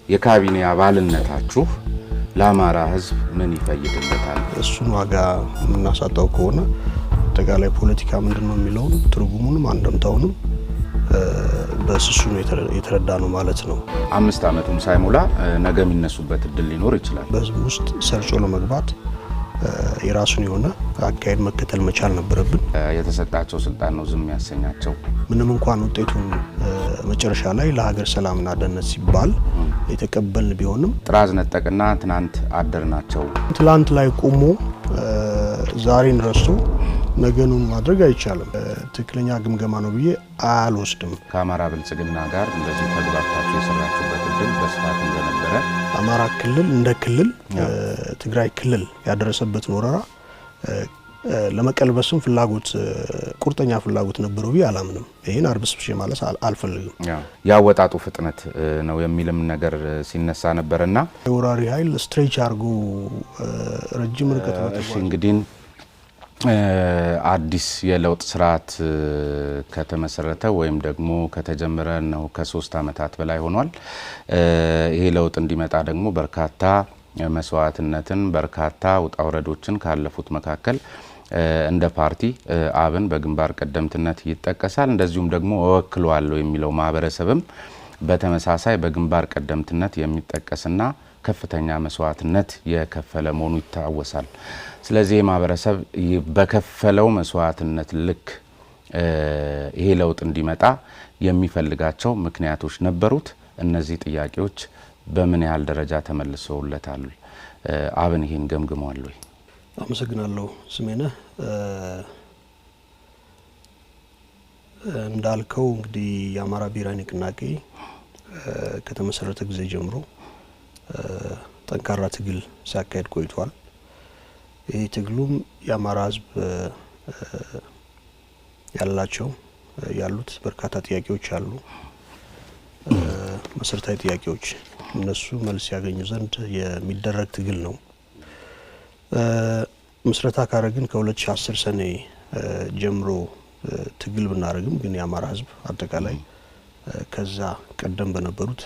የካቢኔ አባልነታችሁ ለአማራ ህዝብ ምን ይፈይድለታል? እሱን ዋጋ ምናሳጣው ከሆነ አጠቃላይ ፖለቲካ ምንድነው የሚለው ትርጉሙንም አንደምታውንም በስሱ ነው የተረዳ ነው ማለት ነው። 5 ዓመቱም ሳይሞላ ነገ የሚነሱበት እድል ሊኖር ይችላል። በህዝብ ውስጥ ሰርጾ ለመግባት የራሱን የሆነ አካሄድ መከተል መቻል ነበረብን። የተሰጣቸው ስልጣን ነው ዝም ያሰኛቸው። ምንም እንኳን ውጤቱን መጨረሻ ላይ ለሀገር ሰላምና ደህንነት ሲባል የተቀበልን ቢሆንም ጥራዝ ነጠቅና ትናንት አደር ናቸው። ትላንት ላይ ቆሞ ዛሬን ረስቶ ነገኑን ማድረግ አይቻልም። ትክክለኛ ግምገማ ነው ብዬ አልወስድም። ከአማራ ብልጽግና ጋር እንደዚህ ተግባብታችሁ የሰራችሁበት እድል በስፋት እንደነበረ አማራ ክልል እንደ ክልል ትግራይ ክልል ያደረሰበትን ወረራ ለመቀልበስም ፍላጎት ቁርጠኛ ፍላጎት ነበረው ብዬ አላምንም። ይሄን አርብስብሽ ማለት አልፈልግም። ያወጣጡ ፍጥነት ነው የሚልም ነገር ሲነሳ ነበርና የወራሪ ኃይል ስትሬች አርጎ ረጅም ርቀት እሺ እንግዲህ አዲስ የለውጥ ስርዓት ከተመሰረተ ወይም ደግሞ ከተጀመረ ነው ከ3 ዓመታት በላይ ሆኗል። ይሄ ለውጥ እንዲመጣ ደግሞ በርካታ መስዋዕትነትን በርካታ ውጣ ውረዶችን ካለፉት መካከል እንደ ፓርቲ አብን በግንባር ቀደምትነት ይጠቀሳል። እንደዚሁም ደግሞ ወክሏለሁ የሚለው ማህበረሰብም በተመሳሳይ በግንባር ቀደምትነት የሚጠቀስና ከፍተኛ መስዋዕትነት የከፈለ መሆኑ ይታወሳል። ስለዚህ ማህበረሰብ በከፈለው መስዋዕትነት ልክ ይሄ ለውጥ እንዲመጣ የሚፈልጋቸው ምክንያቶች ነበሩት። እነዚህ ጥያቄዎች በምን ያህል ደረጃ ተመልሰውለታል? አብን ይሄን ገምግሟል ወይ? አመሰግናለሁ ስሜነህ። እንዳልከው እንግዲህ የአማራ ብሔራዊ ንቅናቄ ከተመሰረተ ጊዜ ጀምሮ ጠንካራ ትግል ሲያካሄድ ቆይቷል። ይህ ትግሉም የአማራ ህዝብ ያሉት በርካታ ጥያቄዎች አሉ። መሰረታዊ ጥያቄዎች እነሱ መልስ ያገኙ ዘንድ የሚደረግ ትግል ነው። ምስረታ ካረግን ከ2010 ሰኔ ጀምሮ ትግል ብናረግም ግን የአማራ ህዝብ አጠቃላይ ከዛ ቀደም በነበሩት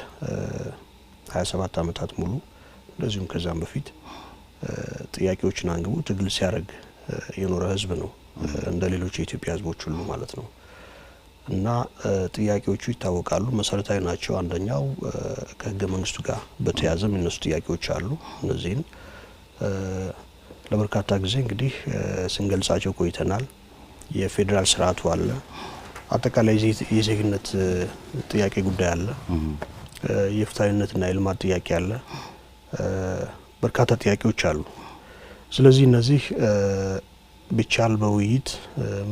27 ዓመታት ሙሉ እንደዚሁም ከዛም በፊት ጥያቄዎችን አንግቦ ትግል ሲያረግ የኖረ ህዝብ ነው፣ እንደ ሌሎች የኢትዮጵያ ህዝቦች ሁሉ ማለት ነው። እና ጥያቄዎቹ ይታወቃሉ፣ መሰረታዊ ናቸው። አንደኛው ከህገ መንግስቱ ጋር በተያያዘ የሚነሱ ጥያቄዎች አሉ። እነዚህን ለበርካታ ጊዜ እንግዲህ ስንገልጻቸው ቆይተናል። የፌዴራል ስርዓቱ አለ፣ አጠቃላይ የዜግነት ጥያቄ ጉዳይ አለ፣ የፍትሃዊነትና የልማት ጥያቄ አለ፣ በርካታ ጥያቄዎች አሉ። ስለዚህ እነዚህ ቢቻል በውይይት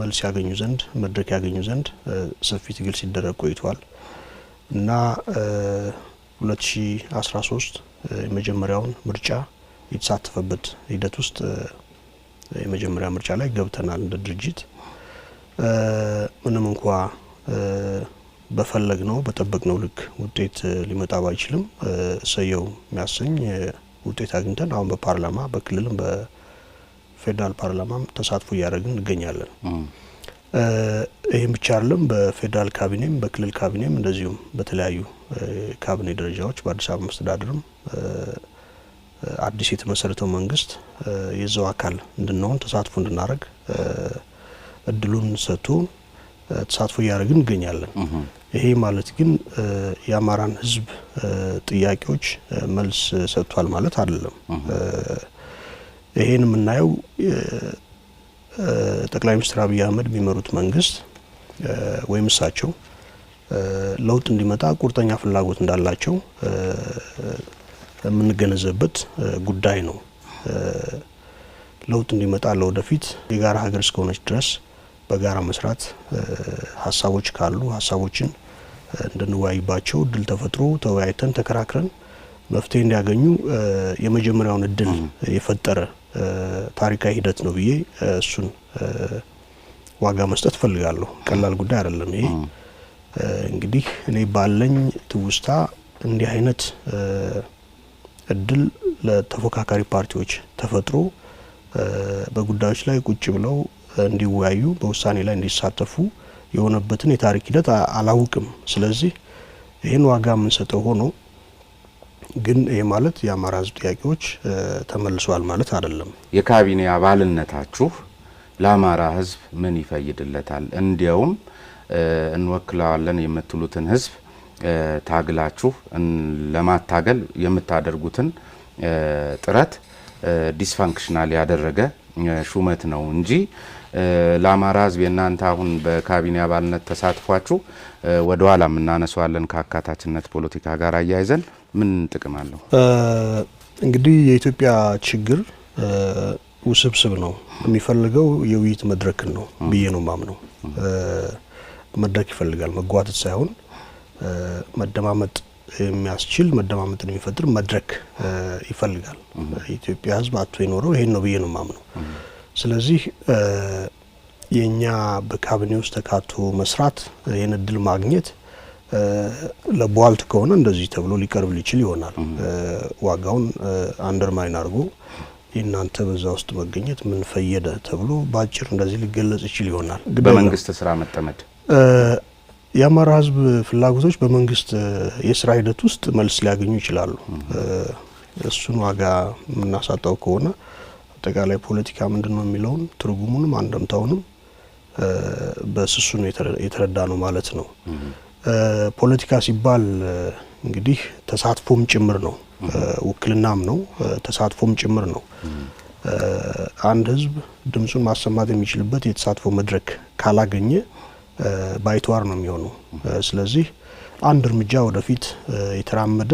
መልስ ያገኙ ዘንድ መድረክ ያገኙ ዘንድ ሰፊ ትግል ሲደረግ ቆይቷል እና 2013 የመጀመሪያውን ምርጫ የተሳተፈበት ሂደት ውስጥ የመጀመሪያ ምርጫ ላይ ገብተናል እንደ ድርጅት። ምንም እንኳ በፈለግነው በጠበቅነው ልክ ውጤት ሊመጣ ባይችልም ሰየው የሚያሰኝ ውጤት አግኝተን አሁን በፓርላማ በክልልም በፌደራል ፓርላማም ተሳትፎ እያደረግን እንገኛለን። ይህም ብቻ አይደለም፣ በፌደራል ካቢኔም በክልል ካቢኔም እንደዚሁም በተለያዩ ካቢኔ ደረጃዎች በአዲስ አበባ መስተዳድርም አዲስ የተመሰረተው መንግስት የዛው አካል እንድንሆን ተሳትፎ እንድናደርግ እድሉን ሰጥቶ ተሳትፎ እያደረግን እንገኛለን። ይሄ ማለት ግን የአማራን ህዝብ ጥያቄዎች መልስ ሰጥቷል ማለት አይደለም። ይሄን የምናየው ጠቅላይ ሚኒስትር አብይ አህመድ የሚመሩት መንግስት ወይም እሳቸው ለውጥ እንዲመጣ ቁርጠኛ ፍላጎት እንዳላቸው የምንገነዘብበት ጉዳይ ነው። ለውጥ እንዲመጣ ለወደፊት የጋራ ሀገር እስከሆነች ድረስ በጋራ መስራት ሀሳቦች ካሉ ሀሳቦችን እንድንወያይባቸው እድል ተፈጥሮ ተወያይተን ተከራክረን መፍትሄ እንዲያገኙ የመጀመሪያውን እድል የፈጠረ ታሪካዊ ሂደት ነው ብዬ እሱን ዋጋ መስጠት ፈልጋለሁ። ቀላል ጉዳይ አይደለም ይሄ። እንግዲህ እኔ ባለኝ ትውስታ እንዲህ አይነት እድል ለተፎካካሪ ፓርቲዎች ተፈጥሮ በጉዳዮች ላይ ቁጭ ብለው እንዲወያዩ በውሳኔ ላይ እንዲሳተፉ የሆነበትን የታሪክ ሂደት አላውቅም። ስለዚህ ይህን ዋጋ የምንሰጠው ሆኖ ግን ይሄ ማለት የአማራ ህዝብ ጥያቄዎች ተመልሰዋል ማለት አይደለም። የካቢኔ አባልነታችሁ ለአማራ ህዝብ ምን ይፈይድለታል? እንዲያውም እንወክላለን የምትሉትን ህዝብ ታግላችሁ ለማታገል የምታደርጉትን ጥረት ዲስፋንክሽናል ያደረገ ሹመት ነው እንጂ ለአማራ ህዝብ የናንተ አሁን በካቢኔ አባልነት ተሳትፏችሁ ወደ ኋላ እናነሳዋለን ከአካታችነት ፖለቲካ ጋር አያይዘን ምን ጥቅም አለው? እንግዲህ የኢትዮጵያ ችግር ውስብስብ ነው። የሚፈልገው የውይይት መድረክን ነው ብዬ ነው ማምነው። መድረክ ይፈልጋል፣ መጓተት ሳይሆን መደማመጥ የሚያስችል መደማመጥን የሚፈጥር መድረክ ይፈልጋል። የኢትዮጵያ ህዝብ አጥቶ የኖረው ይሄን ነው ብዬ ነው ማምነው። ስለዚህ የኛ በካቢኔ ውስጥ ተካቶ መስራት ይሄን እድል ማግኘት ለቧልት ከሆነ እንደዚህ ተብሎ ሊቀርብ ሊችል ይሆናል። ዋጋውን አንደርማይን አድርጎ እናንተ በዛ ውስጥ መገኘት ምን ፈየደ ተብሎ ባጭር እንደዚህ ሊገለጽ ይችል ይሆናል። በመንግስት ስራ መጠመድ የአማራ ህዝብ ፍላጎቶች በመንግስት የስራ ሂደት ውስጥ መልስ ሊያገኙ ይችላሉ። እሱን ዋጋ የምናሳጣው ከሆነ አጠቃላይ ፖለቲካ ምንድነው የሚለውን ትርጉሙንም አንደምታውንም በስሱ ነው የተረዳ ነው ማለት ነው። ፖለቲካ ሲባል እንግዲህ ተሳትፎም ጭምር ነው፣ ውክልናም ነው፣ ተሳትፎም ጭምር ነው። አንድ ህዝብ ድምጹን ማሰማት የሚችልበት የተሳትፎ መድረክ ካላገኘ ባይተዋር ነው የሚሆነው። ስለዚህ አንድ እርምጃ ወደፊት የተራመደ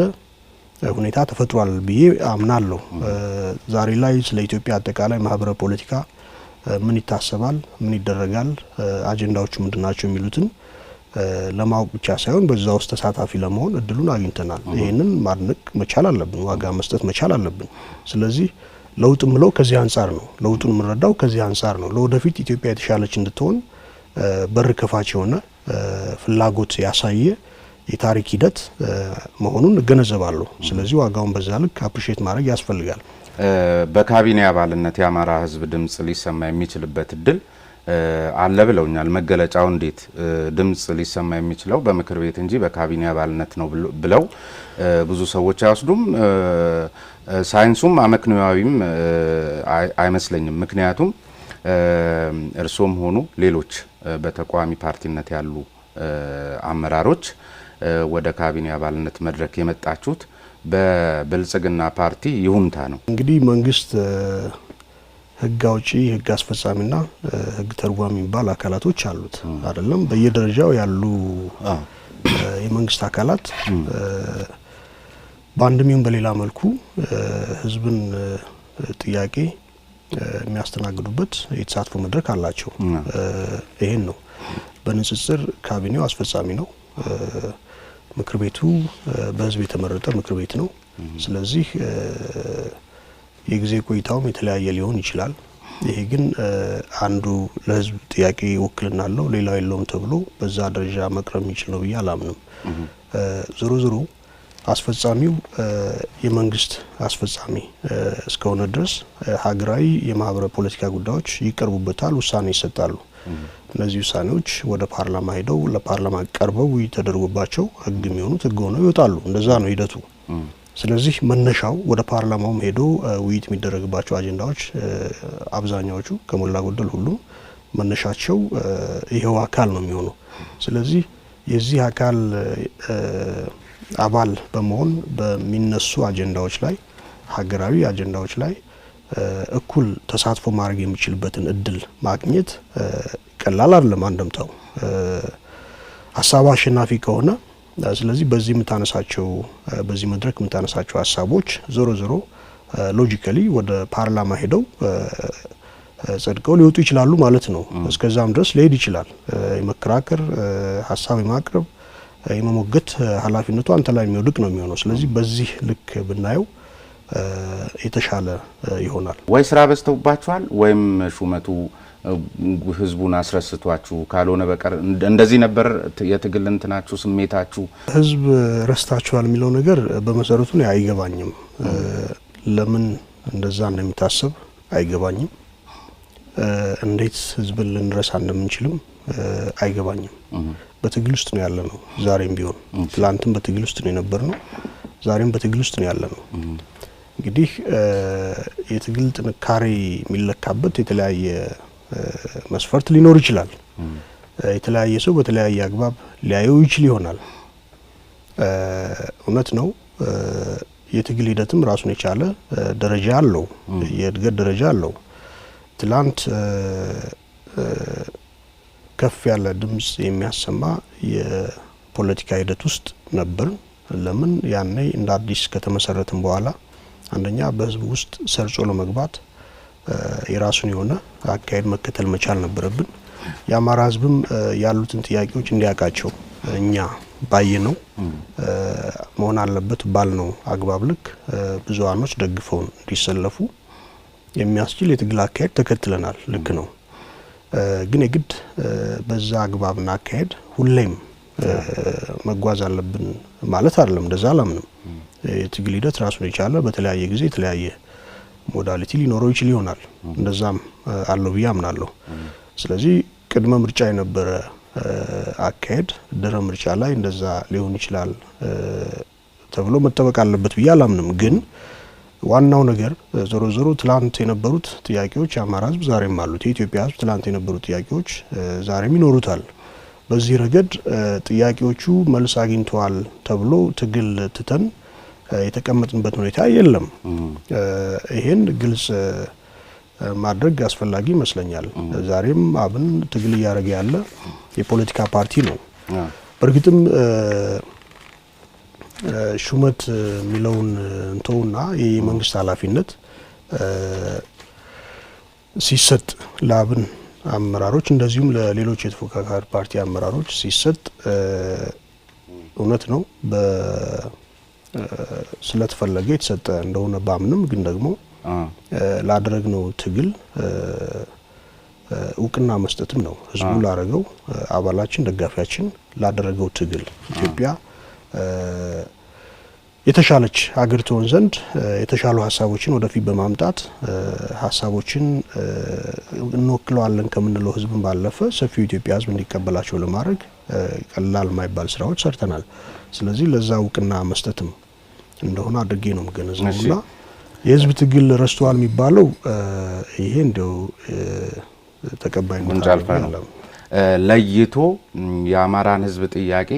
ሁኔታ ተፈጥሯል ብዬ አምናለሁ። ዛሬ ላይ ስለ ኢትዮጵያ አጠቃላይ ማህበራዊ ፖለቲካ ምን ይታሰባል፣ ምን ይደረጋል፣ አጀንዳዎቹ ምንድናቸው የሚሉትን ለማወቅ ብቻ ሳይሆን በዛ ውስጥ ተሳታፊ ለመሆን እድሉን አግኝተናል። ይሄንን ማድነቅ መቻል አለብን፣ ዋጋ መስጠት መቻል አለብን። ስለዚህ ለውጥ ምለው ከዚህ አንፃር ነው፣ ለውጡን የምንረዳው ከዚህ አንፃር ነው። ለወደፊት ኢትዮጵያ የተሻለች እንድትሆን በር ከፋች የሆነ ፍላጎት ያሳየ የታሪክ ሂደት መሆኑን እገነዘባለሁ። ስለዚህ ዋጋውን በዛ ልክ አፕሪሼት ማድረግ ያስፈልጋል። በካቢኔ አባልነት የአማራ ህዝብ ድምጽ ሊሰማ የሚችልበት እድል አለ ብለውኛል። መገለጫው እንዴት ድምጽ ሊሰማ የሚችለው በምክር ቤት እንጂ በካቢኔ አባልነት ነው ብለው ብዙ ሰዎች አይወስዱም። ሳይንሱም አመክንዮአዊም አይመስለኝም። ምክንያቱም እርሶም ሆኑ ሌሎች በተቋሚ ፓርቲነት ያሉ አመራሮች ወደ ካቢኔ አባልነት መድረክ የመጣችሁት በብልጽግና ፓርቲ ይሁንታ ነው። እንግዲህ መንግስት ህግ አውጪ፣ ህግ አስፈጻሚና ህግ ተርጓሚ የሚባል አካላቶች አሉት አይደለም? በየደረጃው ያሉ የመንግስት አካላት በአንድም ይሁን በሌላ መልኩ ህዝብን ጥያቄ የሚያስተናግዱበት የተሳትፎ መድረክ አላቸው። ይሄን ነው በንጽጽር ካቢኔው አስፈጻሚ ነው። ምክር ቤቱ በህዝብ የተመረጠ ምክር ቤት ነው። ስለዚህ የጊዜ ቆይታውም የተለያየ ሊሆን ይችላል። ይሄ ግን አንዱ ለህዝብ ጥያቄ ውክልና አለው ሌላው የለውም ተብሎ በዛ ደረጃ መቅረብ የሚችል ነው ብዬ አላምንም። ዞሮ ዞሮ አስፈጻሚው የመንግስት አስፈጻሚ እስከሆነ ድረስ ሀገራዊ የማህበራዊ ፖለቲካ ጉዳዮች ይቀርቡበታል፣ ውሳኔ ይሰጣሉ። እነዚህ ውሳኔዎች ወደ ፓርላማ ሄደው ለፓርላማ ቀርበው ተደርጎባቸው ህግ የሚሆኑት ህግ ሆነው ይወጣሉ። እንደዛ ነው ሂደቱ። ስለዚህ መነሻው ወደ ፓርላማውም ሄዶ ውይይት የሚደረግባቸው አጀንዳዎች አብዛኛዎቹ ከሞላ ጎደል ሁሉም መነሻቸው ይሄው አካል ነው የሚሆነው። ስለዚህ የዚህ አካል አባል በመሆን በሚነሱ አጀንዳዎች ላይ ሀገራዊ አጀንዳዎች ላይ እኩል ተሳትፎ ማድረግ የሚችልበትን እድል ማግኘት ቀላል አይደለም። አንደምታው ሀሳብ አሸናፊ ከሆነ ስለዚህ በዚህ የምታነሳቸው በዚህ መድረክ የምታነሳቸው ሀሳቦች ዞሮ ዞሮ ሎጂካሊ ወደ ፓርላማ ሄደው ጸድቀው ሊወጡ ይችላሉ ማለት ነው። እስከዛም ድረስ ሊሄድ ይችላል። የመከራከር ሀሳብ የማቅረብ የመሞገት ኃላፊነቱ አንተ ላይ የሚወድቅ ነው የሚሆነው። ስለዚህ በዚህ ልክ ብናየው የተሻለ ይሆናል። ወይ ስራ በዝተውባችኋል ወይም ሹመቱ ህዝቡን አስረስቷችሁ ካልሆነ በቀር እንደዚህ ነበር የትግል እንትናችሁ ስሜታችሁ? ህዝብ ረስታችኋል የሚለው ነገር በመሰረቱ ነው አይገባኝም። ለምን እንደዛ እንደሚታሰብ አይገባኝም። እንዴት ህዝብን ልንረሳ እንደምንችልም አይገባኝም። በትግል ውስጥ ነው ያለነው። ዛሬም ቢሆን ትላንትም በትግል ውስጥ ነው የነበርነው፣ ዛሬም በትግል ውስጥ ነው ያለነው። እንግዲህ የትግል ጥንካሬ የሚለካበት የተለያየ መስፈርት ሊኖር ይችላል። የተለያየ ሰው በተለያየ አግባብ ሊያየው ይችል ይሆናል። እውነት ነው። የትግል ሂደትም ራሱን የቻለ ደረጃ አለው፣ የእድገት ደረጃ አለው። ትላንት ከፍ ያለ ድምጽ የሚያሰማ የፖለቲካ ሂደት ውስጥ ነበር። ለምን ያኔ እንደ አዲስ ከተመሰረተም በኋላ አንደኛ በህዝብ ውስጥ ሰርጾ ለመግባት የራሱን የሆነ አካሄድ መከተል መቻል ነበረብን። የአማራ ህዝብም ያሉትን ጥያቄዎች እንዲያውቃቸው እኛ ባየነው መሆን አለበት ባልነው አግባብ ልክ ብዙሃኖች ደግፈውን እንዲሰለፉ የሚያስችል የትግል አካሄድ ተከትለናል። ልክ ነው። ግን የግድ በዛ አግባብና አካሄድ ሁሌም መጓዝ አለብን ማለት አይደለም። እንደዛ አላምንም። የትግል ሂደት ራሱን የቻለ በተለያየ ጊዜ የተለያየ ሞዳሊቲ ሊኖረው ይችል ይሆናል። እንደዛም አለው ብዬ አምናለሁ። ስለዚህ ቅድመ ምርጫ የነበረ አካሄድ ድህረ ምርጫ ላይ እንደዛ ሊሆን ይችላል ተብሎ መጠበቅ አለበት ብዬ አላምንም። ግን ዋናው ነገር ዞሮ ዞሮ ትላንት የነበሩት ጥያቄዎች የአማራ ህዝብ ዛሬም አሉት። የኢትዮጵያ ህዝብ ትላንት የነበሩት ጥያቄዎች ዛሬም ይኖሩታል። በዚህ ረገድ ጥያቄዎቹ መልስ አግኝተዋል ተብሎ ትግል ትተን የተቀመጥንበት ሁኔታ የለም። ይሄን ግልጽ ማድረግ አስፈላጊ ይመስለኛል። ዛሬም አብን ትግል እያደረገ ያለ የፖለቲካ ፓርቲ ነው። በእርግጥም ሹመት የሚለውን እንተውና የመንግስት ኃላፊነት ሲሰጥ ለአብን አመራሮች እንደዚሁም ለሌሎች የተፎካካሪ ፓርቲ አመራሮች ሲሰጥ እውነት ነው ስለተፈለገ የተሰጠ እንደሆነ ባምንም፣ ግን ደግሞ ላደረግነው ትግል እውቅና መስጠትም ነው። ህዝቡ ላደረገው አባላችን ደጋፊያችን ላደረገው ትግል ኢትዮጵያ የተሻለች ሀገር ትሆን ዘንድ የተሻሉ ሀሳቦችን ወደፊት በማምጣት ሀሳቦችን እንወክለዋለን ከምንለው ህዝብን ባለፈ ሰፊው ኢትዮጵያ ህዝብ እንዲቀበላቸው ለማድረግ ቀላል የማይባል ስራዎች ሰርተናል። ስለዚህ ለዛ እውቅና መስጠትም እንደሆነ አድርጌ ነው የምገነዘበውና የህዝብ ትግል ረስተዋል የሚባለው ይሄ እንደው ተቀባይነት አለው። ለይቶ የአማራን ህዝብ ጥያቄ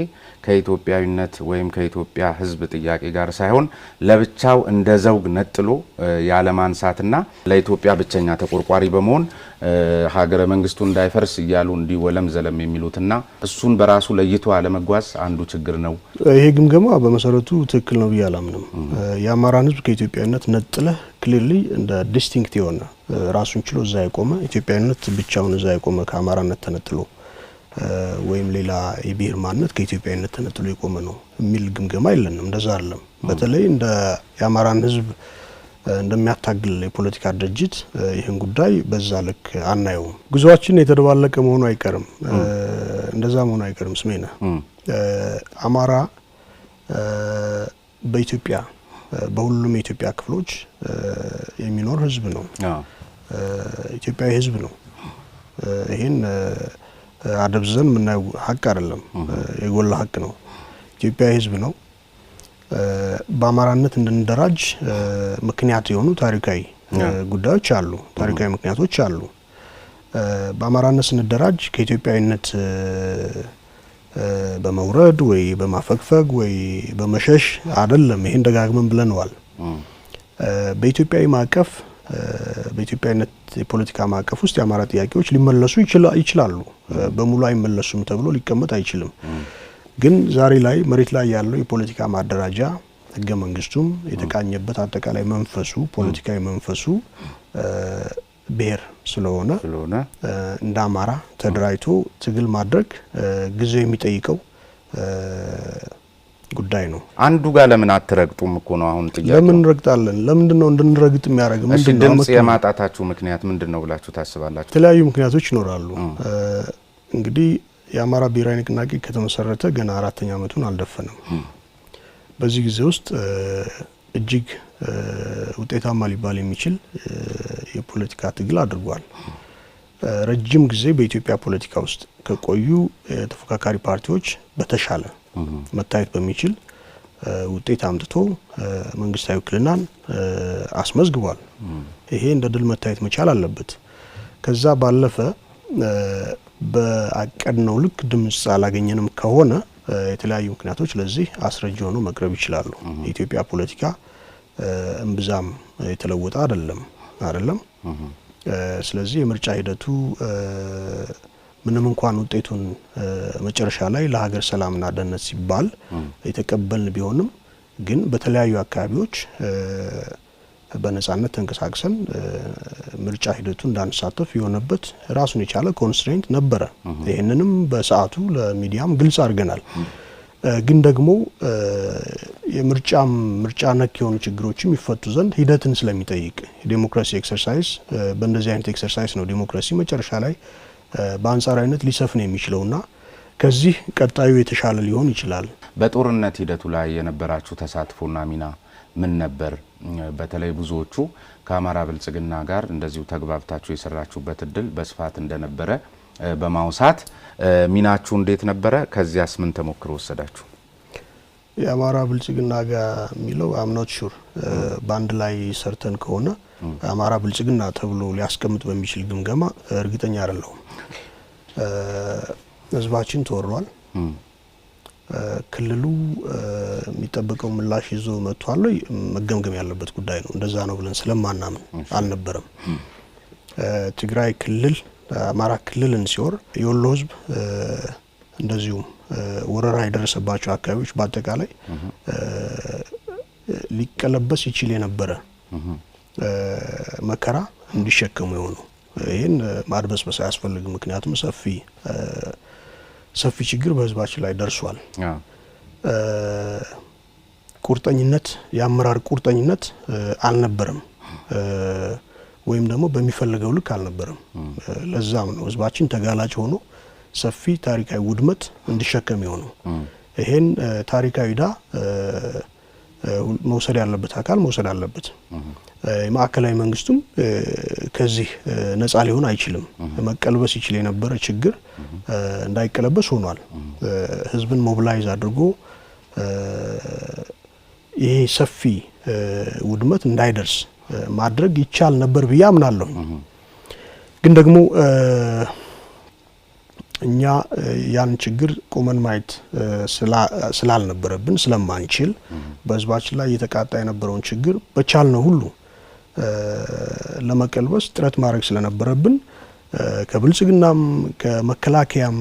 ከኢትዮጵያዊነት ወይም ከኢትዮጵያ ህዝብ ጥያቄ ጋር ሳይሆን ለብቻው እንደ ዘውግ ነጥሎ ያለ ማንሳትና ለኢትዮጵያ ብቸኛ ተቆርቋሪ በመሆን ሀገረ መንግስቱ እንዳይፈርስ እያሉ እንዲወለም ዘለም የሚሉትና እሱን በራሱ ለይቶ አለመጓዝ አንዱ ችግር ነው። ይሄ ግምገማ በመሰረቱ ትክክል ነው ብዬ አላምንም። የአማራን ህዝብ ከኢትዮጵያዊነት ነጥለህ ክሊርሊ እንደ ዲስቲንክት የሆነ ራሱን ችሎ እዛ የቆመ ኢትዮጵያዊነት ብቻውን እዛ የቆመ ከአማራነት ተነጥሎ ወይም ሌላ የብሔር ማንነት ከኢትዮጵያዊነት ተነጥሎ የቆመ ነው የሚል ግምገማ የለንም። እንደዛ አይደለም። በተለይ እንደ የአማራን ህዝብ እንደሚያታግል የፖለቲካ ድርጅት ይህን ጉዳይ በዛ ልክ አናየውም። ጉዟችን የተደባለቀ መሆኑ አይቀርም። እንደዛ መሆኑ አይቀርም። ስሜነ አማራ በኢትዮጵያ በሁሉም የኢትዮጵያ ክፍሎች የሚኖር ህዝብ ነው። ኢትዮጵያዊ ህዝብ ነው። ይሄን አደብዘን ምናየው ሀቅ አይደለም፣ የጎላ ሀቅ ነው። ኢትዮጵያዊ ህዝብ ነው። በአማራነት እንድንደራጅ ምክንያት የሆኑ ታሪካዊ ጉዳዮች አሉ፣ ታሪካዊ ምክንያቶች አሉ። በአማራነት ስንደራጅ ከኢትዮጵያዊነት በመውረድ ወይ በማፈግፈግ ወይ በመሸሽ አይደለም። ይሄን ደጋግመን ብለነዋል። በኢትዮጵያዊ ማዕቀፍ በኢትዮጵያዊነት የፖለቲካ ማዕቀፍ ውስጥ የአማራ ጥያቄዎች ሊመለሱ ይችላሉ። በሙሉ አይመለሱም ተብሎ ሊቀመጥ አይችልም። ግን ዛሬ ላይ መሬት ላይ ያለው የፖለቲካ ማደራጃ ህገ መንግስቱም የተቃኘበት አጠቃላይ መንፈሱ ፖለቲካዊ መንፈሱ ብሔር ስለሆነ እንደ አማራ ተደራጅቶ ትግል ማድረግ ጊዜው የሚጠይቀው ጉዳይ ነው። አንዱ ጋር ለምን አትረግጡም እኮ ነው አሁን ጥያቄው። ለምን ረግጣለን? ለምንድነው እንድንረግጥ የሚያደርግ? ምንድነው ድምጽ የማጣታችሁ ምክንያት ምንድነው ብላችሁ ታስባላችሁ? የተለያዩ ምክንያቶች ይኖራሉ። እንግዲህ የአማራ ብሔራዊ ንቅናቄ ከተመሰረተ ገና 4ኛ ዓመቱን አልደፈነም። በዚህ ጊዜ ውስጥ እጅግ ውጤታማ ሊባል የሚችል የፖለቲካ ትግል አድርጓል። ረጅም ጊዜ በኢትዮጵያ ፖለቲካ ውስጥ ከቆዩ ተፎካካሪ ፓርቲዎች በተሻለ መታየት በሚችል ውጤት አምጥቶ መንግስታዊ ውክልናን አስመዝግቧል። ይሄ እንደ ድል መታየት መቻል አለበት። ከዛ ባለፈ በአቀድነው ልክ ድምጽ አላገኘንም ከሆነ የተለያዩ ምክንያቶች ለዚህ አስረጅ ሆኖ መቅረብ ይችላሉ። የኢትዮጵያ ፖለቲካ እምብዛም የተለወጠ አይደለም። ስለዚህ የምርጫ ሂደቱ ምንም እንኳን ውጤቱን መጨረሻ ላይ ለሀገር ሰላምና ደህንነት ሲባል የተቀበልን ቢሆንም ግን በተለያዩ አካባቢዎች በነጻነት ተንቀሳቅሰን ምርጫ ሂደቱ እንዳንሳተፍ የሆነበት ራሱን የቻለ ኮንስትሬንት ነበረ። ይህንንም በሰዓቱ ለሚዲያም ግልጽ አድርገናል። ግን ደግሞ ምርጫ ነክ የሆኑ ችግሮችም ይፈቱ ዘንድ ሂደትን ስለሚጠይቅ ዲሞክራሲ ኤክሰርሳይዝ በእንደዚህ አይነት ኤክሰርሳይዝ ነው ዲሞክራሲ መጨረሻ ላይ በአንጻራዊነት ሊሰፍን የሚችለውና ከዚህ ቀጣዩ የተሻለ ሊሆን ይችላል። በጦርነት ሂደቱ ላይ የነበራችሁ ተሳትፎና ሚና ምን ነበር? በተለይ ብዙዎቹ ከአማራ ብልጽግና ጋር እንደዚሁ ተግባብታችሁ የሰራችሁበት እድል በስፋት እንደነበረ በማውሳት ሚናችሁ እንዴት ነበረ? ከዚያስ ምን ተሞክሮ ወሰዳችሁ? የአማራ ብልጽግና ጋር የሚለው አምኖት ሹር ባንድ ላይ ሰርተን ከሆነ አማራ ብልጽግና ተብሎ ሊያስቀምጥ በሚችል ግምገማ እርግጠኛ አይደለሁም። ህዝባችን ተወሯል። ክልሉ የሚጠበቀው ምላሽ ይዞ መጥቷል። መገምገም ያለበት ጉዳይ ነው። እንደዛ ነው ብለን ስለማናምን አልነበረም። ትግራይ ክልል አማራ ክልልን ሲወር የወሎ ህዝብ እንደዚሁም ወረራ የደረሰባቸው አካባቢዎች በአጠቃላይ ሊቀለበስ ይችል የነበረ መከራ እንዲሸከሙ የሆኑ ይህን ማድበስበስ አያስፈልግም። ምክንያቱም ሰፊ ችግር በህዝባችን ላይ ደርሷል። ቁርጠኝነት የአመራር ቁርጠኝነት አልነበረም ወይም ደግሞ በሚፈልገው ልክ አልነበረም። ለዛም ነው ህዝባችን ተጋላጭ ሆኖ ሰፊ ታሪካዊ ውድመት እንዲሸከም የሆነው። ይሄን ታሪካዊ ዕዳ መውሰድ ያለበት አካል መውሰድ አለበት። የማዕከላዊ መንግስቱም ከዚህ ነፃ ሊሆን አይችልም። መቀልበስ ይችል የነበረ ችግር እንዳይቀለበስ ሆኗል። ህዝብን ሞቢላይዝ አድርጎ ይሄ ሰፊ ውድመት እንዳይደርስ ማድረግ ይቻል ነበር ብዬ አምናለሁ። ግን ደግሞ እኛ ያን ችግር ቆመን ማየት ስላልነበረብን ስለማንችል በህዝባችን ላይ የተቃጣ የነበረውን ችግር በቻልነው ሁሉ ለመቀልበስ ጥረት ማድረግ ስለነበረብን ከብልጽግናም ከመከላከያም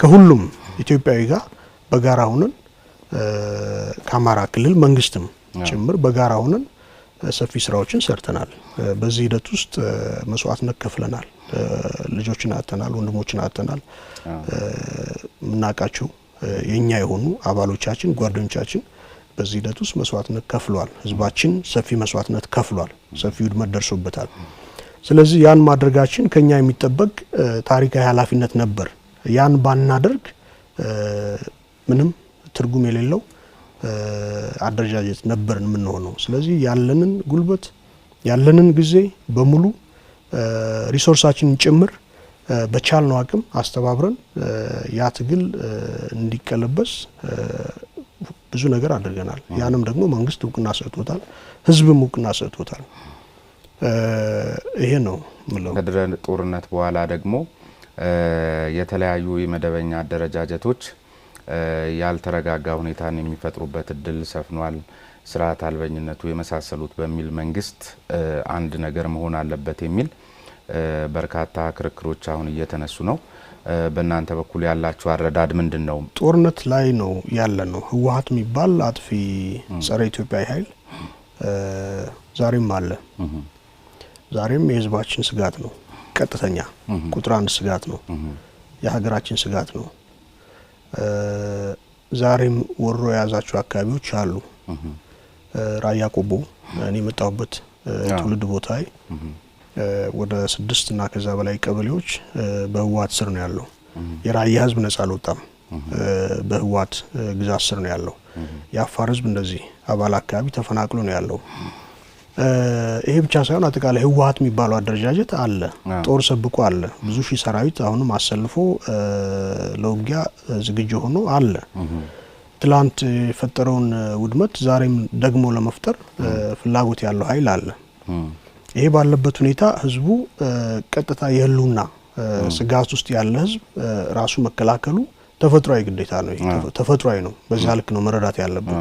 ከሁሉም ኢትዮጵያዊ ጋር በጋራ ሆነን ከአማራ ክልል መንግስትም ጭምር በጋራ ሆነን ሰፊ ስራዎችን ሰርተናል። በዚህ ሂደት ውስጥ መስዋዕትነት ከፍለናል። ልጆችን አጥተናል፣ ወንድሞችን አጥተናል። ምናቃቸው የኛ የሆኑ አባሎቻችን፣ ጓደኞቻችን በዚህ ሂደት ውስጥ መስዋዕትነት ከፍሏል። ህዝባችን ሰፊ መስዋዕትነት ከፍሏል። ሰፊ ውድመት ደርሶበታል። ስለዚህ ያን ማድረጋችን ከኛ የሚጠበቅ ታሪካዊ ኃላፊነት ነበር። ያን ባናደርግ ምንም ትርጉም የሌለው አደረጃጀት ነበር የምንሆነው። ስለዚህ ያለንን ጉልበት ያለንን ጊዜ በሙሉ ሪሶርሳችንን ጭምር በቻልነው አቅም አስተባብረን ያ ትግል እንዲቀለበስ ብዙ ነገር አድርገናል። ያንም ደግሞ መንግስት እውቅና ሰጥቶታል፣ ህዝብም እውቅና ሰጥቶታል። ይሄ ነው ምለው። ከድረ ጦርነት በኋላ ደግሞ የተለያዩ የመደበኛ አደረጃጀቶች ያልተረጋጋ ሁኔታን የሚፈጥሩበት እድል ሰፍኗል። ስርዓት አልበኝነቱ የመሳሰሉት በሚል መንግስት አንድ ነገር መሆን አለበት የሚል በርካታ ክርክሮች አሁን እየተነሱ ነው። በእናንተ በኩል ያላችሁ አረዳድ ምንድን ነው? ጦርነት ላይ ነው ያለ ነው። ህወሓት የሚባል አጥፊ ጸረ ኢትዮጵያዊ ኃይል ዛሬም አለ። ዛሬም የህዝባችን ስጋት ነው። ቀጥተኛ ቁጥር አንድ ስጋት ነው። የሀገራችን ስጋት ነው። ዛሬም ወሮ የያዛቸው አካባቢዎች አሉ። ራያ ቆቦ እኔ መጣሁበት ትውልድ ቦታዬ ወደ 6 እና ከዛ በላይ ቀበሌዎች በህወሓት ስር ነው ያለው። የራያ ህዝብ ነፃ አልወጣም። በህወሓት ግዛት ስር ነው ያለው። የአፋር ህዝብ እንደዚህ አባላ አካባቢ ተፈናቅሎ ነው ያለው። ይሄ ብቻ ሳይሆን አጠቃላይ ህወሓት የሚባለው አደረጃጀት አለ። ጦር ሰብቆ አለ። ብዙ ሺህ ሰራዊት አሁንም አሰልፎ ለውጊያ ዝግጁ ሆኖ አለ። ትላንት የፈጠረውን ውድመት ዛሬም ደግሞ ለመፍጠር ፍላጎት ያለው ኃይል አለ። ይሄ ባለበት ሁኔታ ህዝቡ ቀጥታ የህልውና ስጋት ውስጥ ያለ ህዝብ ራሱ መከላከሉ ተፈጥሯዊ ግዴታ ነው። ይሄ ተፈጥሯዊ ነው። በዛ ልክ ነው መረዳት ያለብን።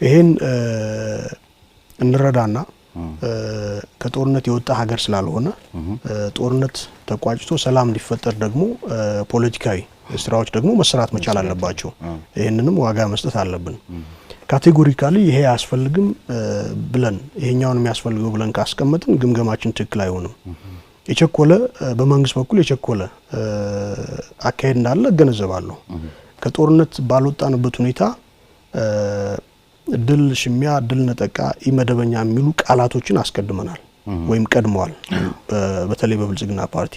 ይሄን እንረዳና ከጦርነት የወጣ ሀገር ስላልሆነ ጦርነት ተቋጭቶ ሰላም እንዲፈጠር ደግሞ ፖለቲካዊ ስራዎች ደግሞ መስራት መቻል አለባቸው። ይሄንንም ዋጋ መስጠት አለብን። ካቴጎሪካሊ ይሄ ያስፈልግም ብለን ይሄኛውን የሚያስፈልገው ብለን ካስቀመጥን ግምገማችን ትክክል አይሆንም። የቸኮለ በመንግስት በኩል የቸኮለ አካሄድ እንዳለ እገነዘባለሁ። ከጦርነት ባልወጣንበት ሁኔታ ድል ሽሚያ፣ ድል ነጠቃ፣ ኢመደበኛ የሚሉ ቃላቶችን አስቀድመናል ወይም ቀድመዋል። በተለይ በብልጽግና ፓርቲ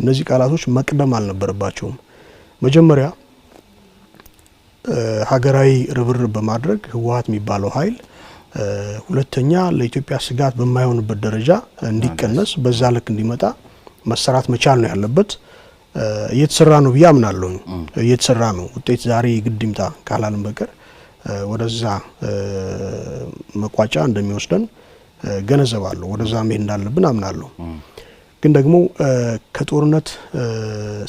እነዚህ ቃላቶች መቅደም አልነበረባቸውም። መጀመሪያ ሀገራዊ ርብርብ በማድረግ ህወሓት የሚባለው ኃይል ሁለተኛ ለኢትዮጵያ ስጋት በማይሆንበት ደረጃ እንዲቀነስ በዛ ልክ እንዲመጣ መሰራት መቻል ነው ያለበት። እየተሰራ ነው ብዬ አምናለሁ። እየተሰራ ነው። ውጤት ዛሬ ግድ ይምጣ ካላልን በቀር ወደዛ መቋጫ እንደሚወስደን ገነዘባለሁ። ወደዛ መሄድ እንዳለብን አምናለሁ። ግን ደግሞ ከጦርነት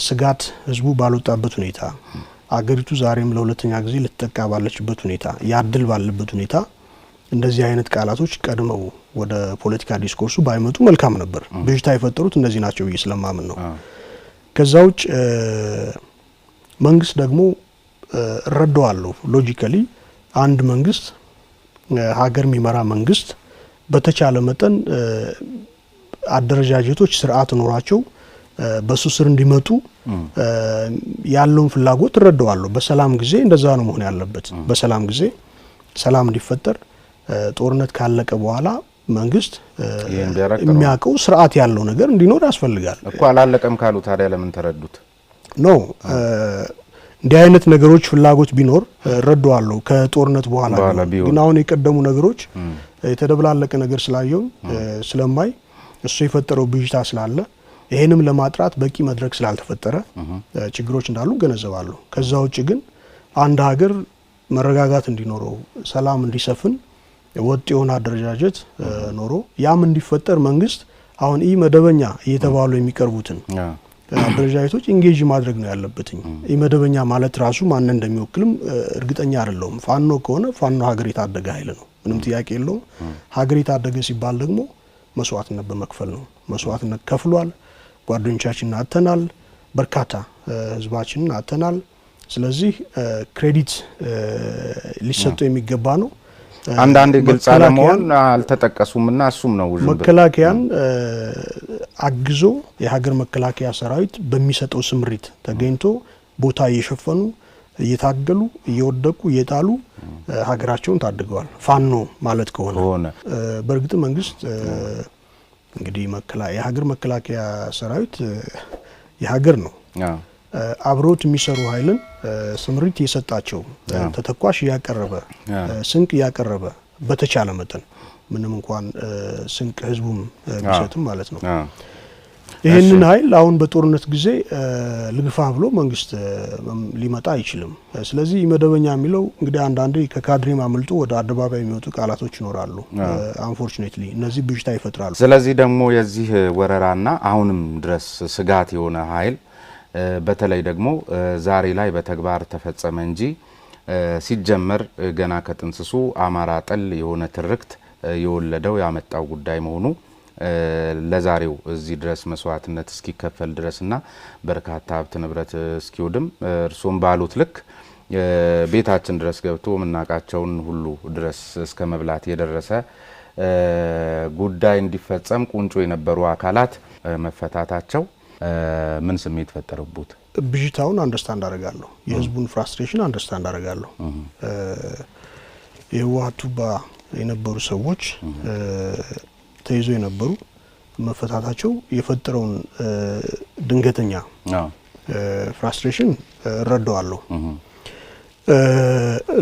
ስጋት ህዝቡ ባልወጣበት ሁኔታ አገሪቱ ዛሬም ለሁለተኛ ጊዜ ልትጠቃ ባለችበት ሁኔታ ያድል ባለበት ሁኔታ እንደዚህ አይነት ቃላቶች ቀድመው ወደ ፖለቲካ ዲስኮርሱ ባይመጡ መልካም ነበር። ብዥታ የፈጠሩት እነዚህ ናቸው ብዬ ስለማምን ነው። ከዛ ውጭ መንግስት ደግሞ እረዳዋለሁ። ሎጂካሊ አንድ መንግስት ሀገር የሚመራ መንግስት በተቻለ መጠን አደረጃጀቶች ስርዓት ኖራቸው በሱ ስር እንዲመጡ ያለውን ፍላጎት እረዳዋለሁ። በሰላም ጊዜ እንደዛ ነው መሆን ያለበት። በሰላም ጊዜ ሰላም እንዲፈጠር ጦርነት ካለቀ በኋላ መንግስት የሚያውቀው ስርዓት ያለው ነገር እንዲኖር ያስፈልጋል እኮ። አላለቀም ካሉ ታዲያ ለምን ተረዱት ነው? እንዲህ አይነት ነገሮች ፍላጎት ቢኖር እረዳዋለሁ ከጦርነት በኋላ። ግን አሁን የቀደሙ ነገሮች የተደብላለቀ ነገር ስላየው ስለማይ እሱ የፈጠረው ብዥታ ስላለ ይሄንም ለማጥራት በቂ መድረክ ስላልተፈጠረ ችግሮች እንዳሉ ገነዘባለሁ። ከዛ ውጭ ግን አንድ ሀገር መረጋጋት እንዲኖረው ሰላም እንዲሰፍን ወጥ የሆነ አደረጃጀት ኖሮ ያም እንዲፈጠር መንግስት አሁን መደበኛ እየተባሉ የሚቀርቡትን አደረጃጀቶች ኢንጌጅ ማድረግ ነው ያለበትኝ። መደበኛ ማለት ራሱ ማን እንደሚወክልም እርግጠኛ አይደለሁም። ፋኖ ከሆነ ፋኖ ሀገር የታደገ ኃይል ነው፣ ምንም ጥያቄ የለውም። ሀገር የታደገ ሲባል ደግሞ መስዋዕትነት በመክፈል ነው። መስዋዕትነት ከፍሏል። ጓደኞቻችንን አጥተናል፣ በርካታ ህዝባችንን አጥተናል። ስለዚህ ክሬዲት ሊሰጠው የሚገባ ነው። አንዳንድ ግልጽ አለመሆን አልተጠቀሱምና እሱም ነው ውዥንብር። መከላከያን አግዞ የሀገር መከላከያ ሰራዊት በሚሰጠው ስምሪት ተገኝቶ ቦታ እየሸፈኑ እየታገሉ እየወደቁ እየጣሉ ሀገራቸውን ታድገዋል። ፋኖ ማለት ከሆነ በእርግጥ መንግስት እንግዲህ የሀገር መከላከያ ሰራዊት የሀገር ነው። አብሮት የሚሰሩ ኃይልን ስምሪት የሰጣቸው ተተኳሽ እያቀረበ ስንቅ እያቀረበ በተቻለ መጠን ምንም እንኳን ስንቅ ህዝቡም ቢሰጥም ማለት ነው። ይህንን ኃይል አሁን በጦርነት ጊዜ ልግፋ ብሎ መንግስት ሊመጣ አይችልም። ስለዚህ መደበኛ የሚለው እንግዲህ አንዳንዴ ከካድሬ ማመልጦ ወደ አደባባይ የሚወጡ ቃላቶች ይኖራሉ። አንፎርቹኔትሊ እነዚህ ብዥታ ይፈጥራሉ። ስለዚህ ደግሞ የዚህ ወረራና አሁንም ድረስ ስጋት የሆነ ኃይል በተለይ ደግሞ ዛሬ ላይ በተግባር ተፈጸመ እንጂ ሲጀመር ገና ከጥንስሱ አማራ ጠል የሆነ ትርክት የወለደው ያመጣው ጉዳይ መሆኑ ለዛሬው እዚህ ድረስ መስዋዕትነት እስኪከፈል ድረስና በርካታ ሀብት ንብረት እስኪወድም እርሶም ባሉት ልክ ቤታችን ድረስ ገብቶ ምናቃቸውን ሁሉ ድረስ እስከ መብላት የደረሰ ጉዳይ እንዲፈጸም ቁንጮ የነበሩ አካላት መፈታታቸው ምን ስሜት ፈጠረቡት? ብዥታውን አንደርስታንድ አደርጋለሁ። የህዝቡን ፍራስትሬሽን አንደርስታንድ አደርጋለሁ። የህወሓት ቱባ የነበሩ ሰዎች ተይዞ የነበሩ መፈታታቸው የፈጠረውን ድንገተኛ ፍራስትሬሽን እረዳዋለሁ።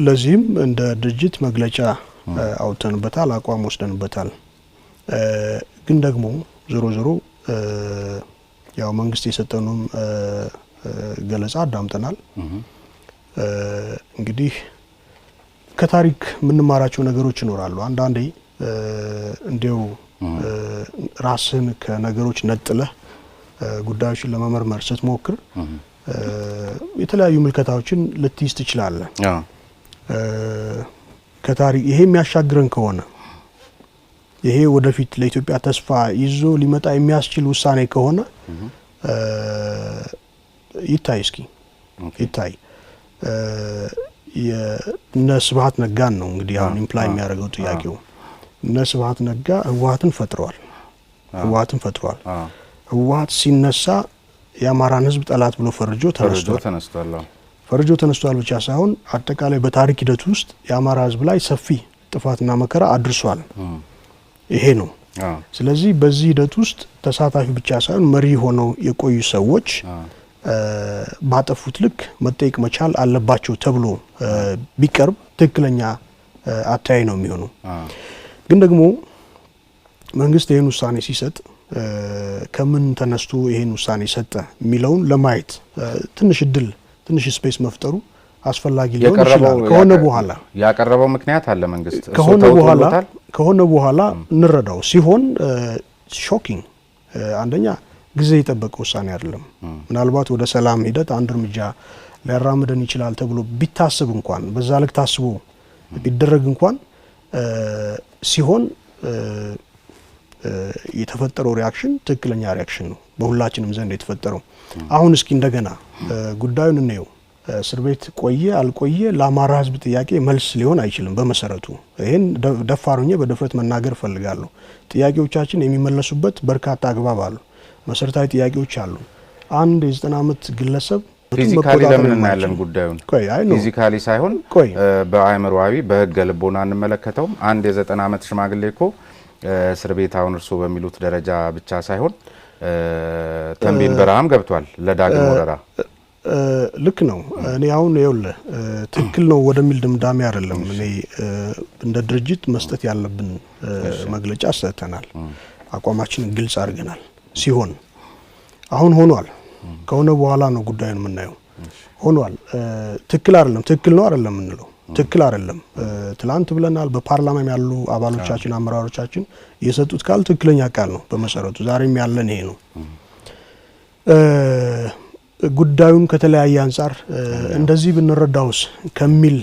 ለዚህም እንደ ድርጅት መግለጫ አውጥተንበታል፣ አቋም ወስደንበታል። ግን ደግሞ ዞሮ ዞሮ ያው መንግስት የሰጠኑም ገለጻ አዳምጠናል። እንግዲህ ከታሪክ የምንማራቸው ነገሮች ይኖራሉ። አንዳንዴ እንዲው ራስን ከነገሮች ነጥለህ ጉዳዮችን ለመመርመር ስትሞክር የተለያዩ ምልከታዎችን ልትይዝ ትችላለህ። ከታሪክ ይሄ የሚያሻግረን ከሆነ ይሄ ወደፊት ለኢትዮጵያ ተስፋ ይዞ ሊመጣ የሚያስችል ውሳኔ ከሆነ ይታይ እስኪ ይታይ የነ ስብሐት ነጋን ነው እንግዲህ አሁን ኢምፕላይ የሚያደርገው ጥያቄው። እነ ስብሐት ነጋ ህወሓትን ፈጥሯል። ህወሓት ሲነሳ የአማራን ህዝብ ጠላት ብሎ ፈርጆ ተነስቷል ብቻ ሳይሆን አጠቃላይ በታሪክ ሂደት ውስጥ የአማራ ህዝብ ላይ ሰፊ ጥፋትና መከራ አድርሷል። ይሄ ነው። ስለዚህ በዚህ ሂደት ውስጥ ተሳታፊ ብቻ ሳይሆን መሪ ሆነው የቆዩ ሰዎች ባጠፉት ልክ መጠየቅ መቻል አለባቸው ተብሎ ቢቀርብ ትክክለኛ አተያይ ነው የሚሆነው። ግን ደግሞ መንግስት ይሄን ውሳኔ ሲሰጥ ከምን ተነስቶ ይሄን ውሳኔ ሰጠ የሚለውን ለማየት ትንሽ ስፔስ መፍጠሩ አስፈላጊ ሊሆን ይችላል። ከሆነ በኋላ ያቀረበው ምክንያት አለ መንግስት ከሆነ በኋላ እንረዳው ሲሆን ሾኪንግ አንደኛ ጊዜ የጠበቀ ውሳኔ አይደለም። ምናልባት ወደ ሰላም ሂደት አንድ እርምጃ ሊያራምደን ይችላል ተብሎ ቢታስብ እንኳን በዛ ልክ ታስቦ ቢደረግ እንኳን ሲሆን የተፈጠረው ሪአክሽን ትክክለኛ ሪአክሽን ነው በሁላችንም ዘንድ የተፈጠረው። አሁን እስኪ እንደገና ጉዳዩን እንየው። እስር ቤት ቆየ አልቆየ ለአማራ ህዝብ ጥያቄ መልስ ሊሆን አይችልም በመሰረቱ። ይሄን ደፋሩኝ በድፍረት መናገር ፈልጋለሁ። ጥያቄዎቻችን የሚመለሱበት በርካታ አግባብ አሉ። መሰረታዊ ጥያቄዎች አሉ። አንድ የ90 ዓመት ግለሰብ ፊዚካሊ ለምን እናያለን ጉዳዩን? ፊዚካሊ ሳይሆን በአእምሮአዊ በህገ ልቦና እንመለከተው። አንድ የ90 ዓመት ሽማግሌ እኮ እስር ቤት አሁን እርሶ በሚሉት ደረጃ ብቻ ሳይሆን ተንቤን በረሃም ገብቷል ለዳግም ወረራ። ልክ ነው። እኔ አሁን ይኸውልህ ትክክል ነው ወደሚል ድምዳሜ አይደለም እኔ እንደ ድርጅት መስጠት ያለብን መግለጫ ሰጥተናል። አቋማችንን ግልጽ አድርገናል። ሲሆን አሁን ሆኗል። ከሆነ በኋላ ነው ጉዳዩን የምናየው። ሆኗል። ትክክል ነው አይደለም እንለው። ትክክል አይደለም ትላንት ብለናል። በፓርላማ ያሉ አባሎቻችን አመራሮቻችን የሰጡት ቃል ትክክለኛ ቃል ነው በመሰረቱ። ዛሬም ያለን ይሄ ነው። ጉዳዩን ከተለያየ አንፃር እንደዚህ ብንረዳውስ ከሚል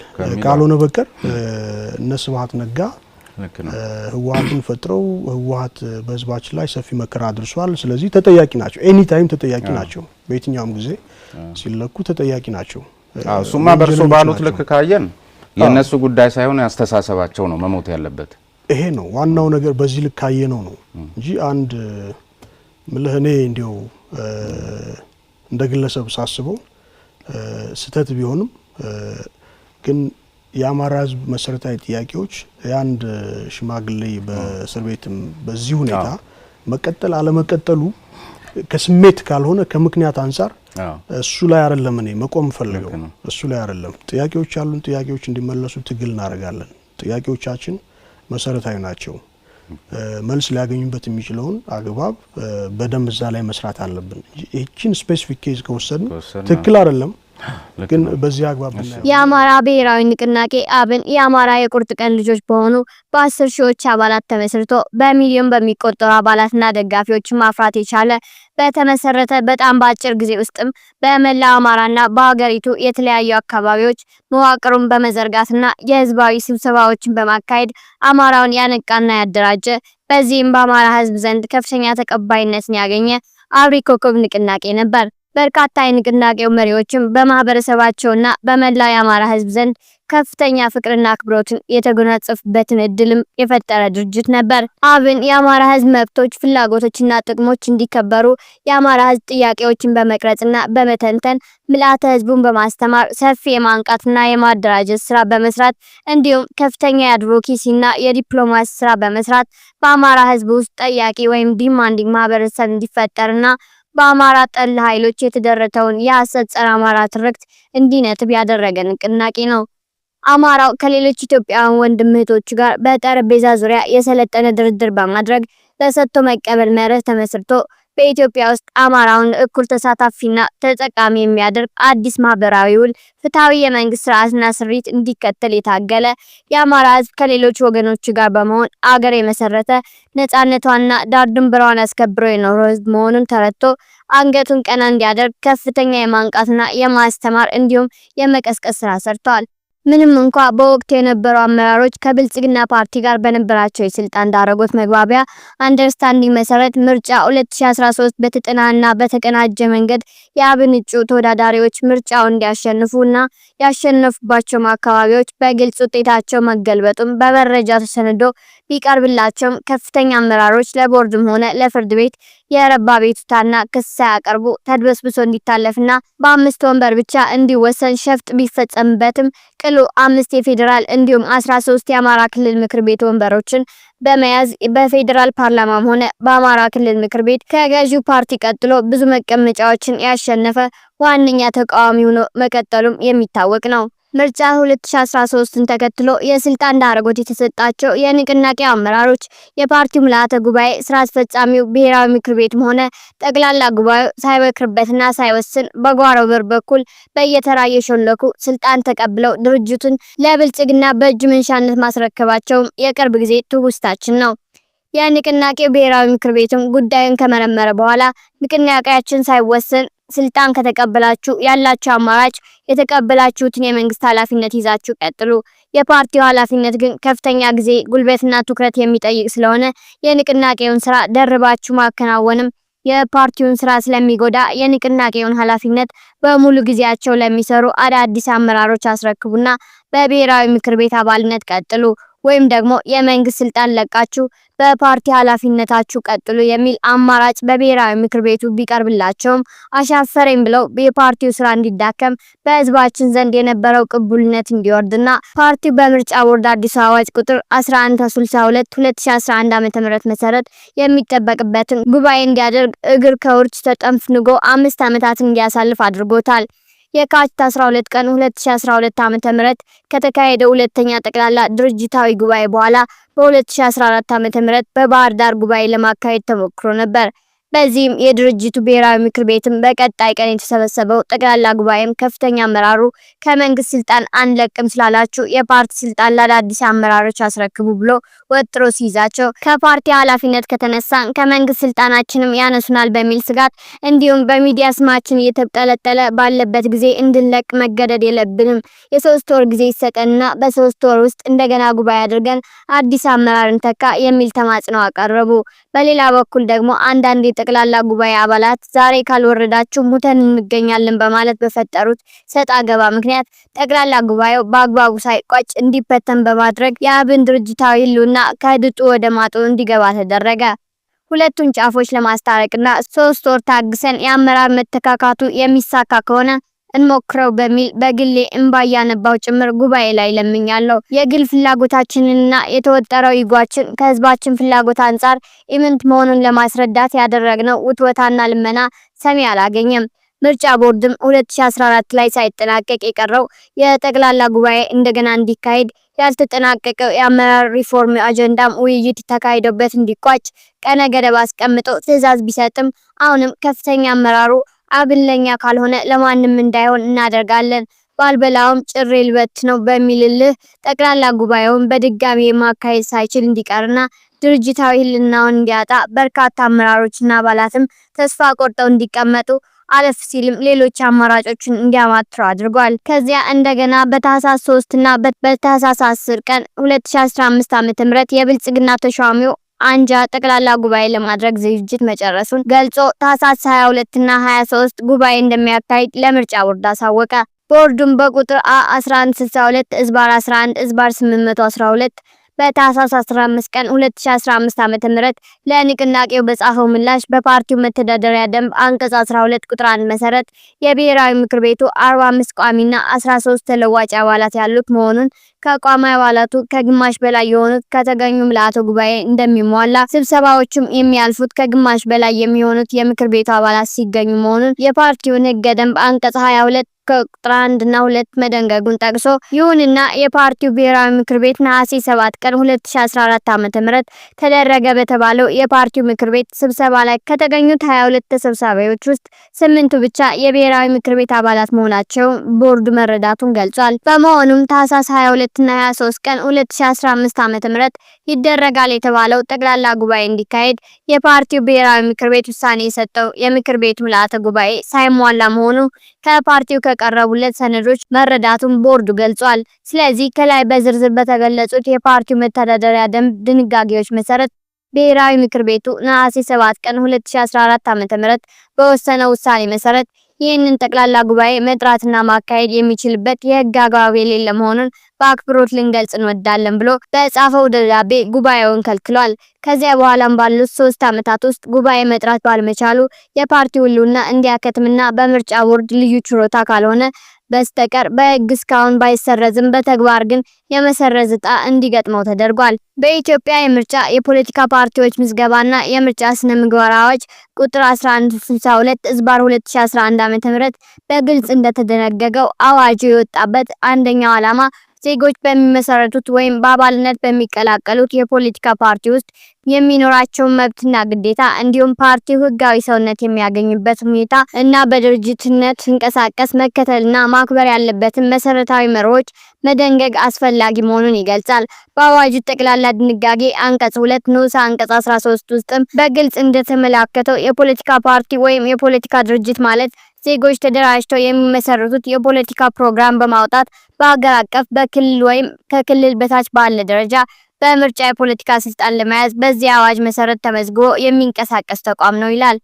ካልሆነ በቀር እነ ስብሐት ነጋ ህወሓትን ፈጥረው ህወሓት በህዝባችን ላይ ሰፊ መከራ አድርሷል። ስለዚህ ተጠያቂ ናቸው። ኤኒ ታይም ተጠያቂ ናቸው። በየትኛውም ጊዜ ሲለኩ ተጠያቂ ናቸው። እሱማ በርሶ ባሉት ልክ ካየን የነሱ ጉዳይ ሳይሆን ያስተሳሰባቸው ነው መሞት ያለበት። ይሄ ነው ዋናው ነገር። በዚህ ልክ ካየነው ነው እንጂ አንድ ምልህ እኔ እንዲው እንደ ግለሰብ ሳስበው ስተት ቢሆንም ግን የአማራ ህዝብ መሰረታዊ ጥያቄዎች የአንድ ሽማግሌ በእስር ቤትም በዚህ ሁኔታ መቀጠል አለመቀጠሉ ከስሜት ካልሆነ ከምክንያት አንፃር እሱ ላይ አይደለም እኔ መቆም ፈልገው። እሱ ላይ አይደለም። ጥያቄዎች ያሉን ጥያቄዎች እንዲመለሱ ትግል እናደርጋለን። ጥያቄዎቻችን መሰረታዊ ናቸው። መልስ ሊያገኙበት የሚችለውን አግባብ በደንብ እዛ ላይ መስራት አለብን። እቺን ስፔሲፊክ ኬዝ ከወሰድን ትክክል አይደለም ግን በዚህ አግባብ የአማራ ብሔራዊ ንቅናቄ አብን የአማራ የቁርጥ ቀን ልጆች በሆኑ በ10 ሺዎች አባላት ተመስርቶ በሚሊዮን በሚቆጠሩ አባላትና ደጋፊዎች ማፍራት የቻለ በተመሰረተ በጣም በአጭር ጊዜ ውስጥም በመላ አማራና በሀገሪቱ የተለያዩ አካባቢዎች መዋቅሩን በመዘርጋትና የህዝባዊ ስብሰባዎችን በማካሄድ አማራውን ያነቃና ያደራጀ በዚህም በአማራ ህዝብ ዘንድ ከፍተኛ ተቀባይነትን ያገኘ አብሪ ኮከብ ንቅናቄ ነበር። በርካታ የንቅናቄው መሪዎችም በማህበረሰባቸውና በመላው የአማራ ህዝብ ዘንድ ከፍተኛ ፍቅርና አክብሮትን የተጎናጸፉበትን እድልም የፈጠረ ድርጅት ነበር። አብን የአማራ ህዝብ መብቶች፣ ፍላጎቶችና ጥቅሞች እንዲከበሩ የአማራ ህዝብ ጥያቄዎችን በመቅረጽና በመተንተን ምልዓተ ህዝቡን በማስተማር ሰፊ የማንቃትና የማደራጀት ስራ በመስራት እንዲሁም ከፍተኛ የአድቮኬሲና የዲፕሎማሲ ስራ በመስራት በአማራ ህዝብ ውስጥ ጠያቂ ወይም ዲማንዲንግ ማህበረሰብ እንዲፈጠርና በአማራ ጠል ኃይሎች የተደረተውን የሐሰት ጸረ አማራ ትርክት እንዲነጥብ ያደረገ ንቅናቄ ነው። አማራው ከሌሎች ኢትዮጵያውያን ወንድም እህቶቹ ጋር በጠረጴዛ ዙሪያ የሰለጠነ ድርድር በማድረግ በሰጥቶ መቀበል መርህ ተመስርቶ በኢትዮጵያ ውስጥ አማራውን እኩል ተሳታፊና ተጠቃሚ የሚያደርግ አዲስ ማህበራዊ ውል፣ ፍትሃዊ የመንግስት ስርዓትና ስሪት እንዲከተል የታገለ የአማራ ህዝብ ከሌሎች ወገኖች ጋር በመሆን አገር የመሰረተ ነጻነቷንና ዳር ድንበሯን አስከብሮ የኖረ ህዝብ መሆኑን ተረድቶ አንገቱን ቀና እንዲያደርግ ከፍተኛ የማንቃትና የማስተማር እንዲሁም የመቀስቀስ ስራ ሰርተዋል። ምንም እንኳ በወቅቱ የነበሩ አመራሮች ከብልጽግና ፓርቲ ጋር በነበራቸው የስልጣን ዳረጎት መግባቢያ አንደርስታንዲንግ መሰረት ምርጫ 2013 በተጠናና በተቀናጀ መንገድ የአብን እጩ ተወዳዳሪዎች ምርጫውን እንዲያሸንፉና ያሸነፉባቸው አካባቢዎች በግልጽ ውጤታቸው መገልበጡም በመረጃ ተሰንዶ ቢቀርብላቸውም ከፍተኛ አመራሮች ለቦርድም ሆነ ለፍርድ ቤት የረባ ቤቱታና ክስ ሳያቀርቡ ተድበስብሶ እንዲታለፍና በ5 ወንበር ብቻ እንዲወሰን ሸፍጥ ቢፈጸምበትም ቅሉ 5 የፌዴራል እንዲሁም 13 የአማራ ክልል ምክር ቤት ወንበሮችን በመያዝ በፌዴራል ፓርላማም ሆነ በአማራ ክልል ምክር ቤት ከገዢው ፓርቲ ቀጥሎ ብዙ መቀመጫዎችን ያሸነፈ ዋነኛ ተቃዋሚ ሆኖ መቀጠሉም የሚታወቅ ነው። ምርጫ 2013ን ተከትሎ የስልጣን ዳረጎት የተሰጣቸው የንቅናቄ አመራሮች የፓርቲው ምልዓተ ጉባኤ ስራ አስፈጻሚው ብሔራዊ ምክር ቤትም ሆነ ጠቅላላ ጉባኤው ሳይበክርበትና ሳይወስን በጓሮ በር በኩል በየተራ የሾለኩ ስልጣን ተቀብለው ድርጅቱን ለብልጽግና በእጅ መንሻነት ማስረከባቸውም የቅርብ ጊዜ ትውስታችን ነው። የንቅናቄው ብሔራዊ ምክር ቤትም ጉዳዩን ከመረመረ በኋላ ንቅናቄያችን ሳይወሰን ስልጣን ከተቀበላችሁ ያላችሁ አማራጭ የተቀበላችሁትን የመንግስት ኃላፊነት ይዛችሁ ቀጥሉ። የፓርቲው ኃላፊነት ግን ከፍተኛ ጊዜ ጉልበትና ትኩረት የሚጠይቅ ስለሆነ የንቅናቄውን ስራ ደርባችሁ ማከናወንም የፓርቲውን ስራ ስለሚጎዳ የንቅናቄውን ኃላፊነት በሙሉ ጊዜያቸው ለሚሰሩ አዳዲስ አመራሮች አስረክቡና በብሔራዊ ምክር ቤት አባልነት ቀጥሉ ወይም ደግሞ የመንግስት ስልጣን ለቃችሁ በፓርቲ ኃላፊነታችሁ ቀጥሉ የሚል አማራጭ በብሔራዊ ምክር ቤቱ ቢቀርብላቸውም አሻፈረኝ ብለው የፓርቲው ስራ እንዲዳከም በህዝባችን ዘንድ የነበረው ቅቡልነት እንዲወርድና ፓርቲው በምርጫ ቦርድ አዲስ አዋጅ ቁጥር 1162 2011 ዓ.ም መሰረት የሚጠበቅበትን ጉባኤ እንዲያደርግ እግር ከውርች ተጠንፍንጎ 5 ዓመታትን እንዲያሳልፍ አድርጎታል። የካቲት 12 ቀን 2012 ዓ.ም ከተካሄደው ሁለተኛ ጠቅላላ ድርጅታዊ ጉባኤ በኋላ በ2014 ዓ.ም በባህር ዳር ጉባኤ ለማካሄድ ተሞክሮ ነበር። በዚህም የድርጅቱ ብሔራዊ ምክር ቤትም በቀጣይ ቀን የተሰበሰበው ጠቅላላ ጉባኤም ከፍተኛ አመራሩ ከመንግስት ስልጣን አንለቅም ስላላችሁ የፓርቲ ስልጣን ለአዲስ አመራሮች አስረክቡ ብሎ ወጥሮ ሲይዛቸው ከፓርቲ ኃላፊነት ከተነሳን ከመንግስት ስልጣናችንም ያነሱናል በሚል ስጋት እንዲሁም በሚዲያ ስማችን እየተጠለጠለ ባለበት ጊዜ እንድንለቅ መገደድ የለብንም፣ የ3 ወር ጊዜ ይሰጠንና በ3 ወር ውስጥ እንደገና ጉባኤ አድርገን አዲስ አመራርን ተካ የሚል ተማጽኖ አቀረቡ። በሌላ በኩል ደግሞ አንዳንድ የጠቅላላ ጉባኤ አባላት ዛሬ ካልወረዳችሁ ሙተን እንገኛለን በማለት በፈጠሩት ሰጣ ገባ ምክንያት ጠቅላላ ጉባኤው በአግባቡ ሳይቋጭ እንዲበተን በማድረግ የአብን ድርጅታዊ ህልውና ከድጡ ወደ ማጡ እንዲገባ ተደረገ። ሁለቱን ጫፎች ለማስታረቅና 3 ወር ታግሰን የአመራር መተካካቱ የሚሳካ ከሆነ እንሞክረው በሚል በግሌ እንባ ያነባው ጭምር ጉባኤ ላይ ለምኛለሁ። የግል ፍላጎታችንና የተወጠረው ይጓችን ከህዝባችን ፍላጎት አንጻር ኢምንት መሆኑን ለማስረዳት ያደረግነው ውትወታና ልመና ሰሚ አላገኘም። ምርጫ ቦርድም 2014 ላይ ሳይጠናቀቅ የቀረው የጠቅላላ ጉባኤ እንደገና እንዲካሄድ ያልተጠናቀቀው የአመራር ሪፎርም አጀንዳም ውይይት ተካሂዶበት እንዲቋጭ ቀነ ገደብ አስቀምጦ ትዕዛዝ ቢሰጥም አሁንም ከፍተኛ አመራሩ አብለኛ ካልሆነ ለማንም እንዳይሆን እናደርጋለን ባልበላውም ጭሬ ልበት ነው በሚልልህ ጠቅላላ ጉባኤውን በድጋሚ ማካሄድ ሳይችል እንዲቀርና ድርጅታዊ ህልውናውን እንዲያጣ በርካታ አመራሮችና አባላትም ተስፋ ቆርጠው እንዲቀመጡ አለፍ ሲልም ሌሎች አማራጮችን እንዲያማትሩ አድርጓል። ከዚያ እንደገና በታህሳስ 3 እና በታህሳስ 10 ቀን 2015 ዓ.ም የብልጽግና ተሿሚው አንጃ ጠቅላላ ጉባኤ ለማድረግ ዝግጅት መጨረሱን ገልጾ ታህሳስ 22 እና 23 ጉባኤ እንደሚያካሂድ ለምርጫ ቦርድ አሳወቀ። ቦርዱም በቁጥር A1162/11/812 በታህሳስ 15 ቀን 2015 ዓ.ም ለንቅናቄው በጻፈው ምላሽ በፓርቲው መተዳደሪያ ደንብ አንቀጽ 12 ቁጥር 1 መሰረት የብሔራዊ ምክር ቤቱ 45 ቋሚና 13 ተለዋጭ አባላት ያሉት መሆኑን ከቋሚ አባላቱ ከግማሽ በላይ የሆኑት ከተገኙ ምልዓተ ጉባኤ እንደሚሟላ ስብሰባዎቹም የሚያልፉት ከግማሽ በላይ የሚሆኑት የምክር ቤቱ አባላት ሲገኙ መሆኑን የፓርቲውን ህገ ደንብ አንቀጽ 22 ቁጥር 1 እና 2 መደንገጉን ጠቅሶ ይሁንና የፓርቲው ብሔራዊ ምክር ቤት ነሐሴ 7 ቀን 2014 ዓ.ም ተደረገ በተባለው የፓርቲው ምክር ቤት ስብሰባ ላይ ከተገኙት 22 ተሰብሳቢዎች ውስጥ 8ቱ ብቻ የብሔራዊ ምክር ቤት አባላት መሆናቸው ቦርዱ መረዳቱን ገልጿል። በመሆኑም ታህሳስ 22 እና 23 ቀን 2015 ዓ.ም ይደረጋል የተባለው ጠቅላላ ጉባኤ እንዲካሄድ የፓርቲው ብሔራዊ ምክር ቤት ውሳኔ የሰጠው የምክር ቤቱ ምልዓተ ጉባኤ ሳይሟላ መሆኑ ከፓርቲው ከቀረቡለት ሰነዶች መረዳቱን ቦርዱ ገልጿል። ስለዚህ ከላይ በዝርዝር በተገለጹት የፓርቲው መተዳደሪያ ደንብ ድንጋጌዎች መሰረት ብሔራዊ ምክር ቤቱ ነሐሴ 7 ቀን 2014 ዓ.ም በወሰነው ውሳኔ መሰረት ይህንን ጠቅላላ ጉባኤ መጥራትና ማካሄድ የሚችልበት የህግ አግባብ የሌለ መሆኑን በአክብሮት ልንገልጽ እንወዳለን ብሎ በጻፈው ደብዳቤ ጉባኤውን ከልክሏል። ከዚያ በኋላም ባሉት 3 ዓመታት ውስጥ ጉባኤ መጥራት ባለመቻሉ የፓርቲው ህልውና እንዲያከትምና በምርጫ ቦርድ ልዩ ችሮታ ካልሆነ በስተቀር በህግ እስካሁን ባይሰረዝም በተግባር ግን የመሰረዝ ዕጣ እንዲገጥመው ተደርጓል። በኢትዮጵያ የምርጫ የፖለቲካ ፓርቲዎች ምዝገባና የምርጫ ስነ ምግባር አዋጅ ቁጥር 1162/2011 ዓ.ም በግልጽ እንደተደነገገው አዋጁ የወጣበት አንደኛው ዓላማ ዜጎች በሚመሰረቱት ወይም በአባልነት በሚቀላቀሉት የፖለቲካ ፓርቲ ውስጥ የሚኖራቸውን መብትና ግዴታ እንዲሁም ፓርቲው ህጋዊ ሰውነት የሚያገኝበት ሁኔታ እና በድርጅትነት ሲንቀሳቀስ መከተልና ማክበር ያለበትን መሰረታዊ መርሆች መደንገግ አስፈላጊ መሆኑን ይገልጻል። በአዋጁ ጠቅላላ ድንጋጌ አንቀጽ 2 ንዑስ አንቀጽ 13 ውስጥም በግልጽ እንደተመላከተው የፖለቲካ ፓርቲ ወይም የፖለቲካ ድርጅት ማለት ዜጎች ተደራጅተው የሚመሰረቱት የፖለቲካ ፕሮግራም በማውጣት በአገር አቀፍ፣ በክልል ወይም ከክልል በታች ባለ ደረጃ በምርጫ የፖለቲካ ስልጣን ለመያዝ በዚህ አዋጅ መሰረት ተመዝግቦ የሚንቀሳቀስ ተቋም ነው ይላል።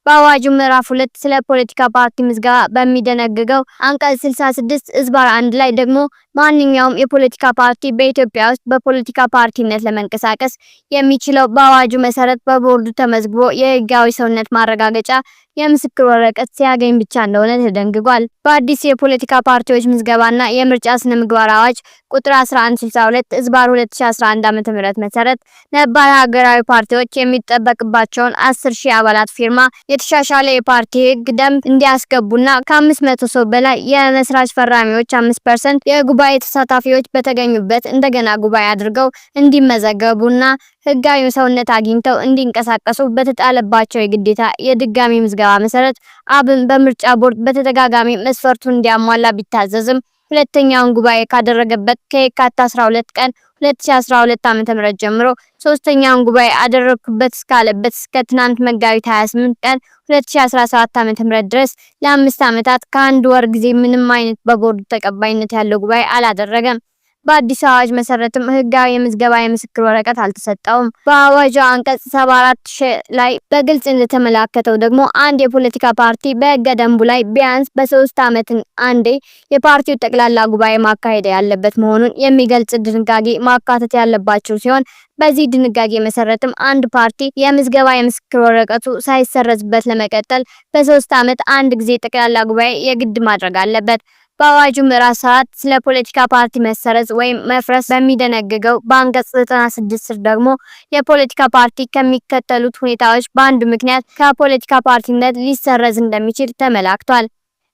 በአዋጁ ምዕራፍ 2 ስለ ፖለቲካ ፓርቲ ምዝገባ በሚደነግገው አንቀጽ 66/1 ላይ ደግሞ ማንኛውም የፖለቲካ ፓርቲ በኢትዮጵያ ውስጥ በፖለቲካ ፓርቲነት ለመንቀሳቀስ የሚችለው በአዋጁ መሰረት በቦርዱ ተመዝግቦ የህጋዊ ሰውነት ማረጋገጫ የምስክር ወረቀት ሲያገኝ ብቻ እንደሆነ ተደንግጓል። በአዲስ የፖለቲካ ፓርቲዎች ምዝገባና የምርጫ ስነ ምግባር አዋጅ ቁጥር 1162/2011 ዓ.ም መሰረት ነባር ሀገራዊ ፓርቲዎች የሚጠበቅባቸውን 10,000 አባላት ፊርማ የተሻሻለ የፓርቲ ህግ ደንብ እንዲያስገቡና ከ500 ሰው በላይ የመስራች ፈራሚዎች 5% የጉባኤ ተሳታፊዎች በተገኙበት እንደገና ጉባኤ አድርገው እንዲመዘገቡና ህጋዊ ሰውነት አግኝተው እንዲንቀሳቀሱ በተጣለባቸው የግዴታ የድጋሚ ምዝገባ መሰረት አብን በምርጫ ቦርድ በተደጋጋሚ መስፈርቱን እንዲያሟላ ቢታዘዝም ሁለተኛውን ጉባኤ ካደረገበት ከየካቲት 12 ቀን 2012 ዓ.ም ጀምሮ ሶስተኛውን ጉባኤ አደረኩበት እስካለበት እስከ ትናንት መጋቢት 28 ቀን 2017 ዓ.ም ድረስ ለ5 ዓመታት ከ1 ወር ጊዜ ምንም አይነት በቦርዱ ተቀባይነት ያለው ጉባኤ አላደረገም። በአዲስ አዋጅ መሰረትም ህጋዊ የምዝገባ የምስክር ወረቀት አልተሰጠውም። በአዋጁ አንቀጽ 74 ላይ በግልጽ እንደተመላከተው ደግሞ አንድ የፖለቲካ ፓርቲ በህገ ደንቡ ላይ ቢያንስ በ3 ዓመት አንዴ የፓርቲው ጠቅላላ ጉባኤ ማካሄድ ያለበት መሆኑን የሚገልጽ ድንጋጌ ማካተት ያለባቸው ሲሆን በዚህ ድንጋጌ መሰረትም አንድ ፓርቲ የምዝገባ የምስክር ወረቀቱ ሳይሰረዝበት ለመቀጠል በ3 ዓመት አንድ ጊዜ ጠቅላላ ጉባኤ የግድ ማድረግ አለበት። በአዋጁ ምዕራፍ 7 ስለ ፖለቲካ ፓርቲ መሰረዝ ወይም መፍረስ በሚደነግገው በአንቀጽ 96 ስር ደግሞ የፖለቲካ ፓርቲ ከሚከተሉት ሁኔታዎች በአንዱ ምክንያት ከፖለቲካ ፓርቲነት ሊሰረዝ እንደሚችል ተመላክቷል።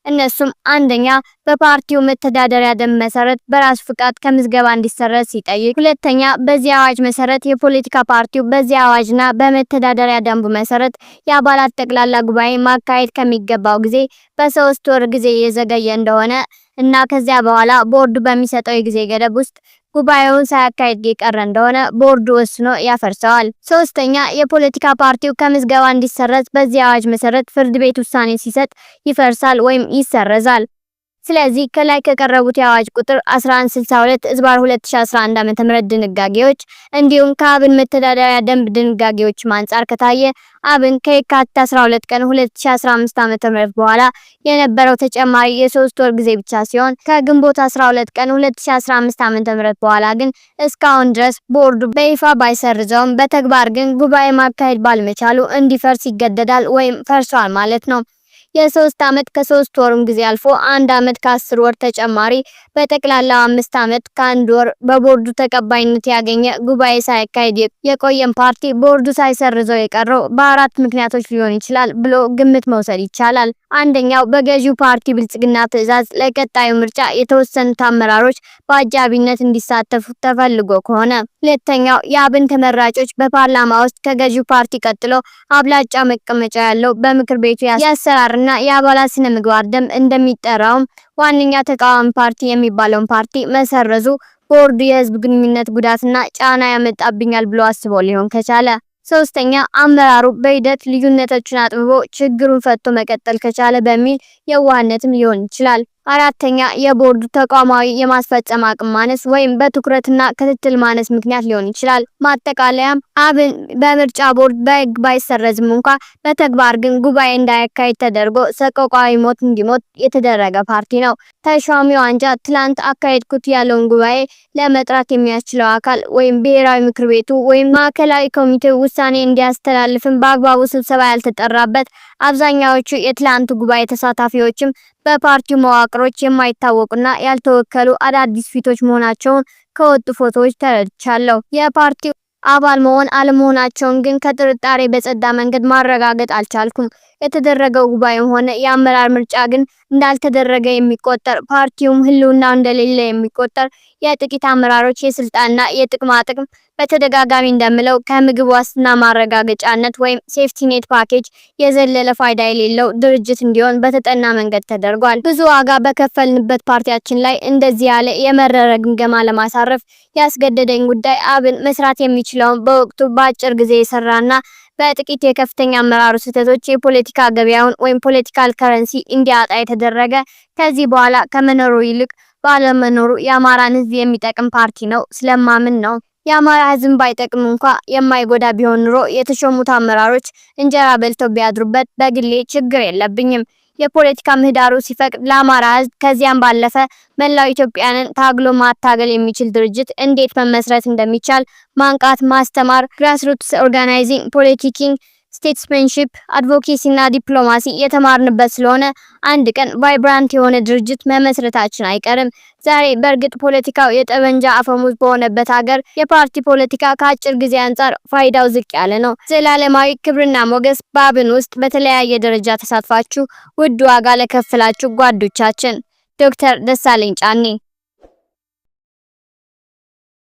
እነሱም አንደኛ በፓርቲው መተዳደሪያ ደንብ መሰረት በራሱ ፍቃድ ከምዝገባ እንዲሰረዝ ሲጠይቅ፣ ሁለተኛ በዚህ አዋጅ መሰረት የፖለቲካ ፓርቲው በዚህ አዋጅና በመተዳደሪያ ደንቡ መሰረት የአባላት ጠቅላላ ጉባኤ ማካሄድ ከሚገባው ጊዜ በ3 ወር ጊዜ የዘገየ እንደሆነ እና ከዚያ በኋላ ቦርዱ በሚሰጠው የጊዜ ገደብ ውስጥ ጉባኤውን ሳያካሂድ የቀረ እንደሆነ ቦርዱ ወስኖ ያፈርሰዋል። ሶስተኛ የፖለቲካ ፓርቲው ከምዝገባ እንዲሰረዝ በዚህ አዋጅ መሰረት ፍርድ ቤት ውሳኔ ሲሰጥ ይፈርሳል ወይም ይሰረዛል። ስለዚህ ከላይ ከቀረቡት የአዋጅ ቁጥር 1162/2011 ዓ.ም ድንጋጌዎች እንዲሁም ከአብን መተዳደሪያ ደንብ ድንጋጌዎች አንጻር ከታየ አብን ከየካቲት 12 ቀን 2015 ዓ.ም በኋላ የነበረው ተጨማሪ የ3 ወር ጊዜ ብቻ ሲሆን ከግንቦት 12 ቀን 2015 ዓ.ም በኋላ ግን እስካሁን ድረስ ቦርዱ በይፋ ባይሰርዘውም በተግባር ግን ጉባኤ ማካሄድ ባልመቻሉ እንዲፈርስ ይገደዳል ወይም ፈርሷል ማለት ነው። የ3 ዓመት ከ3 ወርም ጊዜ አልፎ 1 ዓመት ከ10 ወር ተጨማሪ በጠቅላላው 5 ዓመት ከ1 ወር በቦርዱ ተቀባይነት ያገኘ ጉባኤ ሳይካሄድ የቆየን ፓርቲ ቦርዱ ሳይሰርዘው የቀረው በአራት ምክንያቶች ሊሆን ይችላል ብሎ ግምት መውሰድ ይቻላል። አንደኛው በገዢው ፓርቲ ብልጽግና ትዕዛዝ ለቀጣዩ ምርጫ የተወሰኑት አመራሮች በአጃቢነት እንዲሳተፉ ተፈልጎ ከሆነ፣ ሁለተኛው የአብን ተመራጮች በፓርላማ ውስጥ ከገዢው ፓርቲ ቀጥሎ አብላጫ መቀመጫ ያለው በምክር ቤቱ የአሰራርና የአባላት ስነ ምግባር ደንብ እንደሚጠራውም ዋነኛ ተቃዋሚ ፓርቲ የሚባለውን ፓርቲ መሰረዙ ቦርዱ የህዝብ ግንኙነት ጉዳትና ጫና ያመጣብኛል ብሎ አስቦ ሊሆን ከቻለ፣ ሶስተኛ አመራሩ በሂደት ልዩነቶችን አጥብቦ ችግሩን ፈቶ መቀጠል ከቻለ በሚል የዋህነትም ሊሆን ይችላል። አራተኛ የቦርዱ ተቋማዊ የማስፈጸም አቅም ማነስ ወይም በትኩረትና ክትትል ማነስ ምክንያት ሊሆን ይችላል። ማጠቃለያም አብን በምርጫ ቦርድ በህግ ባይሰረዝም እንኳን በተግባር ግን ጉባኤ እንዳያካሂድ ተደርጎ ሰቆቃዊ ሞት እንዲሞት የተደረገ ፓርቲ ነው። ተሿሚው አንጃ ትላንት አካሄድኩት ያለውን ጉባኤ ለመጥራት የሚያስችለው አካል ወይም ብሔራዊ ምክር ቤቱ ወይም ማዕከላዊ ኮሚቴው ውሳኔ እንዲያስተላልፍም በአግባቡ ስብሰባ ያልተጠራበት፣ አብዛኛዎቹ የትላንቱ ጉባኤ ተሳታፊዎችም በፓርቲው መዋቅሮች የማይታወቁና ያልተወከሉ አዳዲስ ፊቶች መሆናቸውን ከወጡ ፎቶዎች ተረድቻለሁ። የፓርቲው አባል መሆን አለመሆናቸውን ግን ከጥርጣሬ በጸዳ መንገድ ማረጋገጥ አልቻልኩም። የተደረገው ጉባኤም ሆነ የአመራር ምርጫ ግን እንዳልተደረገ የሚቆጠር፣ ፓርቲውም ህልውናው እንደሌለ የሚቆጠር የጥቂት አመራሮች የስልጣንና የጥቅማ ጥቅም በተደጋጋሚ እንደምለው ከምግብ ዋስትና ማረጋገጫነት ወይም ሴፍቲ ኔት ፓኬጅ የዘለለ ፋይዳ የሌለው ድርጅት እንዲሆን በተጠና መንገድ ተደርጓል። ብዙ ዋጋ በከፈልንበት ፓርቲያችን ላይ እንደዚህ ያለ የመረረ ግምገማ ለማሳረፍ ያስገደደኝ ጉዳይ አብን መስራት የሚችለውን በወቅቱ በአጭር ጊዜ የሰራና በጥቂት የከፍተኛ አመራሩ ስህተቶች የፖለቲካ ገበያውን ወይም ፖለቲካል ከረንሲ እንዲያጣ የተደረገ፣ ከዚህ በኋላ ከመኖሩ ይልቅ ባለመኖሩ የአማራን ህዝብ የሚጠቅም ፓርቲ ነው ስለማምን ነው። የአማራ ህዝብ ባይጠቅም እንኳን የማይጎዳ ቢሆን ኑሮ የተሾሙት አመራሮች እንጀራ በልተው ቢያድሩበት በግሌ ችግር የለብኝም። የፖለቲካ ምህዳሩ ሲፈቅድ ለአማራ ህዝብ ከዚያም ባለፈ መላው ኢትዮጵያንን ታግሎ ማታገል የሚችል ድርጅት እንዴት መመስረት እንደሚቻል ማንቃት፣ ማስተማር፣ ግራስሩትስ ኦርጋናይዚንግ፣ ፖለቲኪንግ፣ ስቴትስመንሺፕ፣ አድቮኬሲ እና ዲፕሎማሲ የተማርንበት ስለሆነ አንድ ቀን ቫይብራንት የሆነ ድርጅት መመስረታችን አይቀርም። ዛሬ በእርግጥ ፖለቲካው የጠበንጃ አፈሙዝ በሆነበት ሀገር የፓርቲ ፖለቲካ ከአጭር ጊዜ አንጻር ፋይዳው ዝቅ ያለ ነው። ዘላለማዊ ክብርና ሞገስ በአብን ውስጥ በተለያየ ደረጃ ተሳትፋችሁ ውድ ዋጋ ለከፈላችሁ ጓዶቻችን። ዶክተር ደሳለኝ ጫኔ